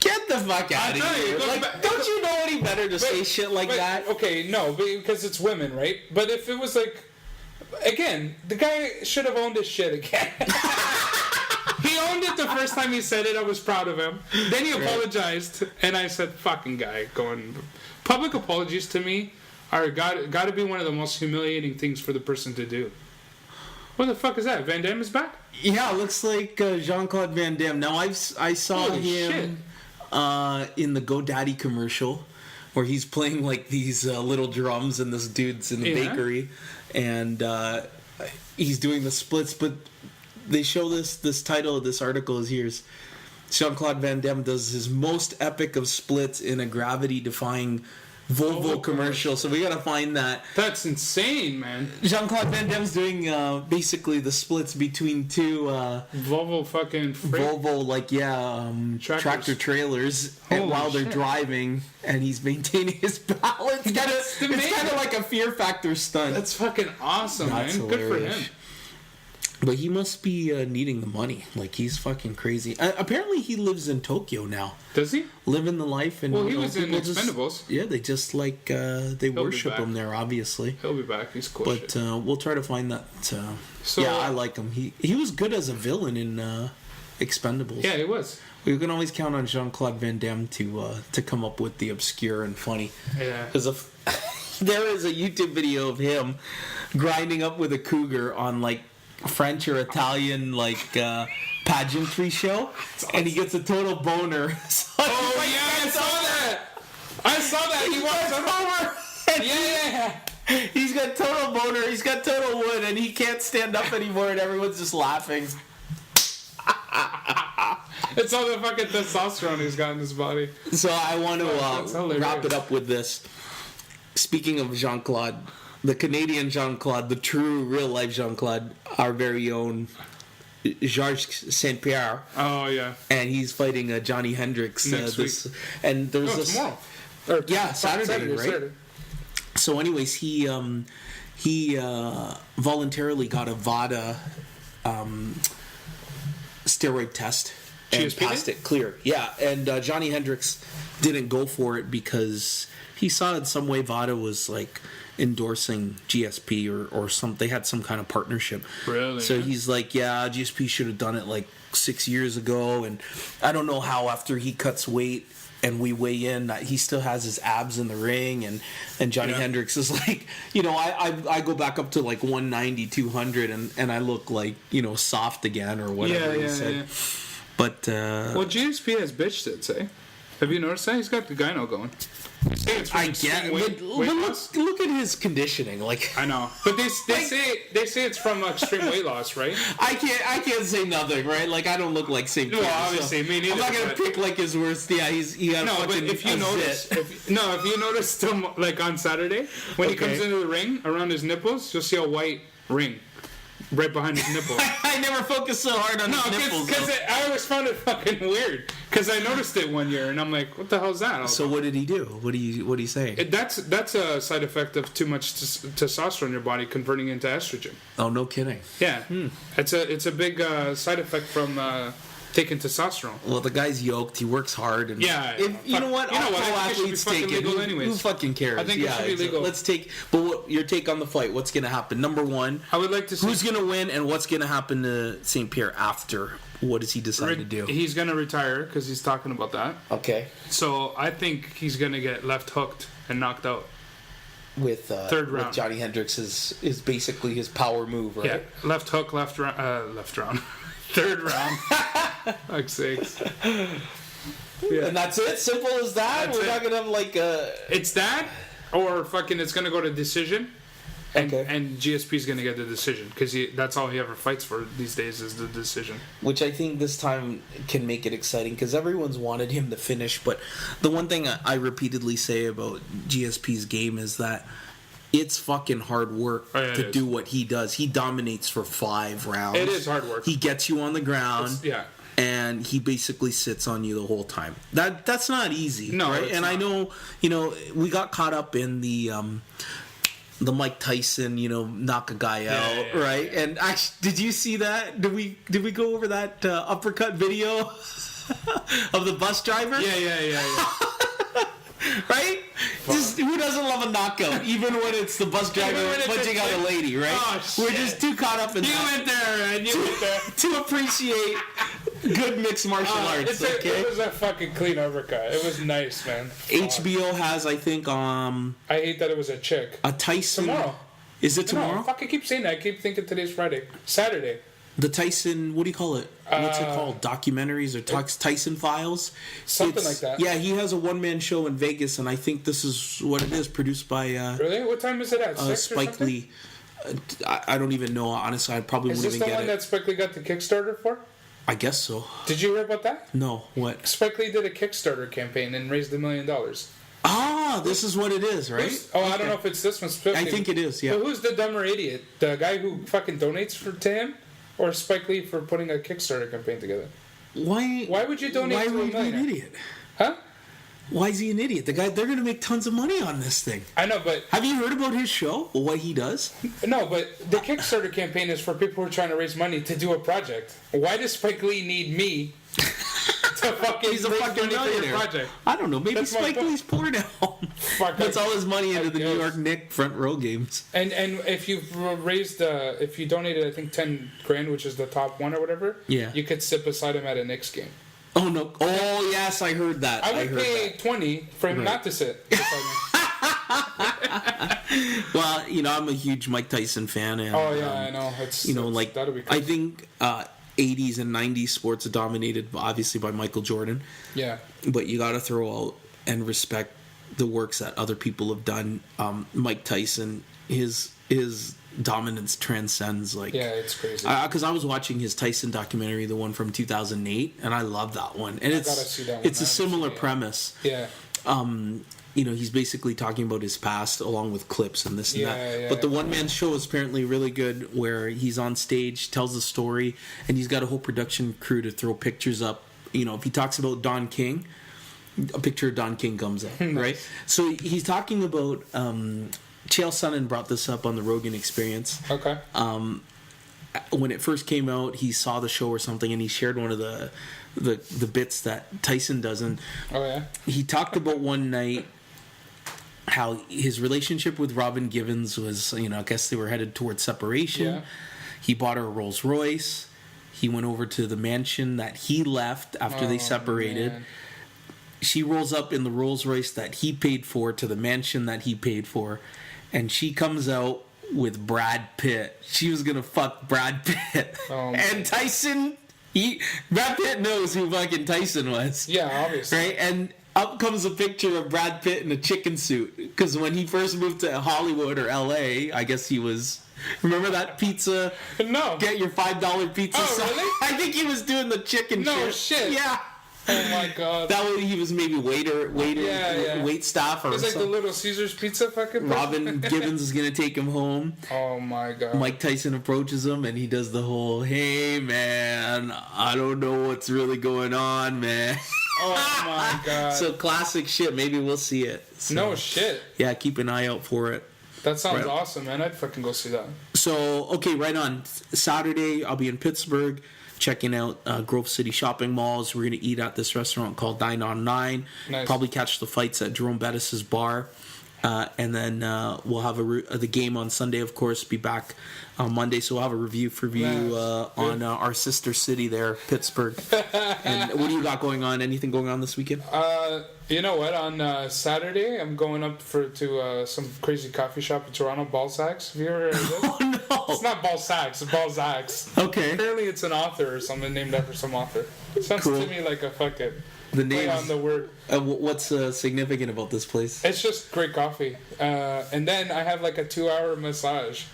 Get the fuck out of here. Don't you know any better to say shit like that? Okay, no, because it's women, right? But if it was like... Again, the guy should have owned his shit again. He owned it the first time he said it. I was proud of him. Then he apologized, and I said, fucking guy. Public apologies to me are got to be one of the most humiliating things for the person to do. What the fuck is that? Van Damme is back? Yeah, it looks like Jean-Claude Van Damme. Now, I saw him in the GoDaddy commercial where he's playing like these little drums and this dude's in the bakery, and he's doing the splits. But they show this title of this article is here's Jean-Claude Van Damme does his most epic of splits in a gravity-defying Volvo commercial, so we gotta find that. That's insane, man. Jean-Claude Van Damme's doing basically the splits between 2 Volvo fucking tractor trailers, and while they're driving, and he's maintaining his balance. It's kind of like a Fear Factor stunt. That's fucking awesome, man. Hilarious. Good for him. But he must be needing the money. Like, he's fucking crazy. Apparently, he lives in Tokyo now. Does he? Living the life. And, he was in Expendables. They just, they worship him there, obviously. He'll be back. He's cool. But we'll try to find that. I like him. He was good as a villain in Expendables. Yeah, he was. We can always count on Jean-Claude Van Damme to come up with the obscure and funny. Yeah. Because there is a YouTube video of him grinding up with a cougar on, French or Italian pageantry show, and he gets a total boner. I saw that. He walks over. Yeah. He's got total boner. He's got total wood, and he can't stand up anymore, and everyone's just laughing. It's all the fucking testosterone he's got in his body. So I want to wrap it up with this. Speaking of Jean-Claude, the Canadian Jean-Claude, the true real-life Jean-Claude, our very own Georges St. Pierre. Oh, yeah. And he's fighting Johnny Hendricks. Next week. And there's this... tomorrow. Saturday, right? Saturday. So anyways, he voluntarily got a VADA steroid test and passed it clear. Yeah, and Johnny Hendricks didn't go for it because he saw in some way VADA was endorsing GSP or some. They had some kind of partnership. Really? So he's like, yeah, GSP should have done it 6 years ago, and I don't know how after he cuts weight and we weigh in, he still has his abs in the ring, and Johnny Hendricks is I go back up to 190, 200, and I look soft again or whatever he said. Yeah. But GSP has bitch tits, eh? Have you noticed that? He's got the gyno going. I get it. But look at his conditioning. Like, I know. But they say it's from extreme weight loss, right? I can't say nothing, right? Like, I don't look like St. Pierre. No, obviously, me neither. I'm not gonna pick like his worst. Yeah, he got a fucking. But if you notice him like on Saturday when he comes into the ring around his nipples, you'll see a white ring right behind his nipple. I never focused so hard on his nipples. Because I always found it fucking weird. Because I noticed it one year, and I'm like, "What the hell's that?" So what did he do? What do you say? That's a side effect of too much testosterone in your body converting into estrogen. Oh, no kidding. Yeah, it's a big side effect from taking testosterone. Well, the guy's yoked. He works hard. And you know what? Athletes take it. Who fucking cares? I think it should be legal. Let's take. But what your take on the fight? What's going to happen? Number one, I would like to see who's going to win, and what's going to happen to St. Pierre after. What does he decide to do? He's going to retire because he's talking about that. Okay. So I think he's going to get left hooked and knocked out. With third round. With Johnny Hendricks is basically his power move, right? Yeah, left hook, left round. Third round. Like sakes. Yeah. And that's it? Simple as that? We're not going to have like a... It's that, or fucking it's going to go to decision. And GSP's going to get the decision because that's all he ever fights for these days is the decision. Which I think this time can make it exciting because everyone's wanted him to finish. But the one thing I repeatedly say about GSP's game is that it's fucking hard work to do what he does. He dominates for 5 rounds. It is hard work. He gets you on the ground. And he basically sits on you the whole time. That's not easy. No, right? And not. I know, we got caught up in the Mike Tyson, knock a guy out, right? And actually, did you see that? Did we go over that uppercut video of the bus driver? Yeah. Right? Just who doesn't love a knockout, even when it's the bus driver punching out a lady, right? Oh, we're just too caught up in that. Went there, man. You went there to appreciate good mixed martial arts. It was a fucking clean uppercut. It was nice, man. HBO has, I think, I hate that it was a chick. A Tyson. Tomorrow. Is it tomorrow? No, fuck, I keep saying that. I keep thinking today's Friday. Saturday. The Tyson, what do you call it? What's it called? Documentaries or Tyson Files? Something like that. Yeah, he has a one-man show in Vegas, and I think this is what it is, produced by... really? What time is it at? 6 Spike Lee. I don't even know, honestly. I probably wouldn't even get it. Is this the one that Spike Lee got the Kickstarter for? I guess so. Did you hear about that? No, what? Spike Lee did a Kickstarter campaign and raised $1 million. Ah, this is what it is, right? I don't know if it's this one specifically. I think it is, yeah. But who's the dumber idiot? The guy who fucking donates to him? Or Spike Lee for putting a Kickstarter campaign together? Why would you donate to a millionaire? Why would he be an idiot? Huh? Why is he an idiot? They're going to make tons of money on this thing. I know, but... Have you heard about his show? Or what he does? No, but the Kickstarter campaign is for people who are trying to raise money to do a project. Why does Spike Lee need me to fucking He's a fucking millionaire. Project? I don't know. Maybe Spike Lee's poor now. Puts all his money into the New York Knicks front row games. And if you've raised, if you donated, I think $10,000, which is the top one or whatever, you could sit beside him at a Knicks game. Oh no! Oh yes, I heard that. I would pay $20 for him not to sit beside me. Well, I'm a huge Mike Tyson fan, and I know. That'll be crazy. I think 80s and 90s sports are dominated obviously by Michael Jordan. Yeah. But you got to throw out and respect the works that other people have done. Mike Tyson, his dominance transcends it's crazy. Because I was watching his Tyson documentary, the one from 2008, and I love that one. And it's a similar premise. Yeah. He's basically talking about his past along with clips and this and that. But the one-man show is apparently really good where he's on stage, tells a story, and he's got a whole production crew to throw pictures up. If he talks about Don King, a picture of Don King comes up, right? So he's talking about... Chael Sonnen brought this up on the Rogan Experience. Okay. When it first came out, he saw the show or something, and he shared one of the bits that Tyson does. And he talked about one night how his relationship with Robin Givens was, I guess they were headed towards separation. Yeah. He bought her a Rolls Royce. He went over to the mansion that he left after they separated. Man. She rolls up in the Rolls Royce that he paid for to the mansion that he paid for. And she comes out with Brad Pitt. She was gonna fuck Brad Pitt. And Tyson, Brad Pitt knows who fucking Tyson was. Yeah, obviously. Right? And up comes a picture of Brad Pitt in a chicken suit. Because when he first moved to Hollywood or LA, I guess he was. Remember that pizza? No. Get your $5 pizza. Oh, really? I think he was doing the chicken No shit. Yeah. Oh my god. That way he was maybe wait staff or it's like something. the Little Caesars pizza fucking. Robin Gibbons is gonna take him home. Oh my god. Mike Tyson approaches him and he does the whole, "Hey man, I don't know what's really going on, man." Oh my god. So classic shit. Maybe we'll see it. So, no shit. Yeah, keep an eye out for it. That sounds awesome, man. I'd fucking go see that. So, okay, right on Saturday, I'll be in Pittsburgh checking out Grove City shopping malls. We're going to eat at this restaurant called 9 on 9. Nice. Probably catch the fights at Jerome Bettis' bar. And then we'll have the game on Sunday, of course, be back on Monday. So we'll have a review for you on our sister city there, Pittsburgh. And what do you got going on? Anything going on this weekend? You know what? On Saturday, I'm going up to some crazy coffee shop in Toronto, Balzac's. Have you ever heard of it? Oh, no. It's not Balzac's, it's Balzac's. Okay. Apparently it's an author or something named after some author. It sounds Cool. to me like a fucking The play name on the word. What's significant about this place? It's just great coffee. And then I have like a 2-hour massage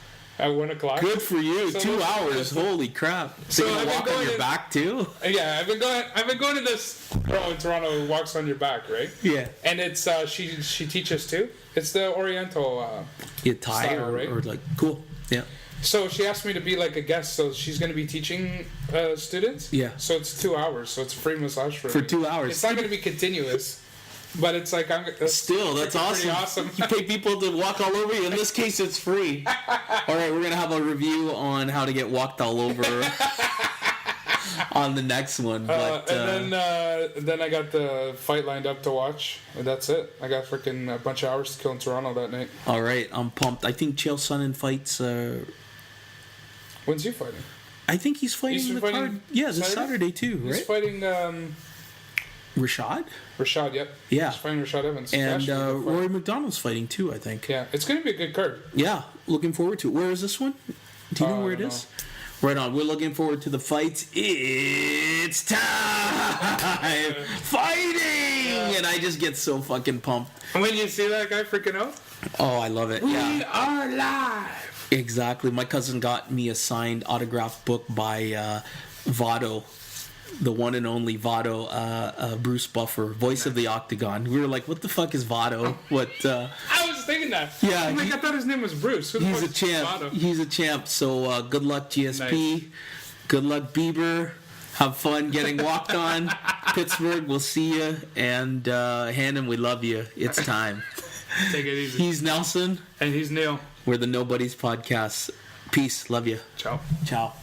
at 1 o'clock. Good for you. So 2 hours. Holy crap. So you're I've gonna been walk on your going back too? Yeah, I've been going to this girl in Toronto who walks on your back, right? Yeah. And it's she teaches too. It's the Oriental You Thai style, right? or like cool. Yeah. So she asked me to be like a guest, so she's going to be teaching students. Yeah. So it's 2 hours, so it's a free massage for For me. 2 hours. It's not going to be continuous, but it's like Still, that's pretty awesome. You pay people to walk all over you. In this case, it's free. All right, we're gonna have a review on how to get walked all over on the next one. But and then I got the fight lined up to watch. And that's it. I got freaking a bunch of hours to kill in Toronto that night. all right, I'm pumped. I think Chael Sonnen fights. When's he fighting? I think he's fighting He's the fighting card. Yeah, this Saturday too, right? He's fighting Rashad Rashad. Yep. Yeah. He's fighting Rashad Evans. and That should be a good fight. Rory McDonald's fighting too. I think. Yeah, it's going to be a good card. Yeah, looking forward to it. Where is this one? Do you know where it is? Right on. We're looking forward to the fights. It's time! Fighting! And I just get so fucking pumped. When you see that guy freaking out? Oh, I love it. We Yeah, are live! exactly. My cousin got me a signed autographed book by Votto, the one and only Votto, Bruce Buffer, voice of the Octagon. We were like, what the fuck is Votto? What? I was thinking that. Yeah, I'm like, I thought his name was Bruce. Who the He's fuck a is champ. Votto? He's a champ. So good luck, GSP. Nice. Good luck, Bieber. Have fun getting walked on. Pittsburgh, we'll see you. And Hannon, we love you. It's time. Take it easy. He's Nelson. And he's Neil. We're the Nobodies Podcast. Peace. Love you. Ciao. Ciao.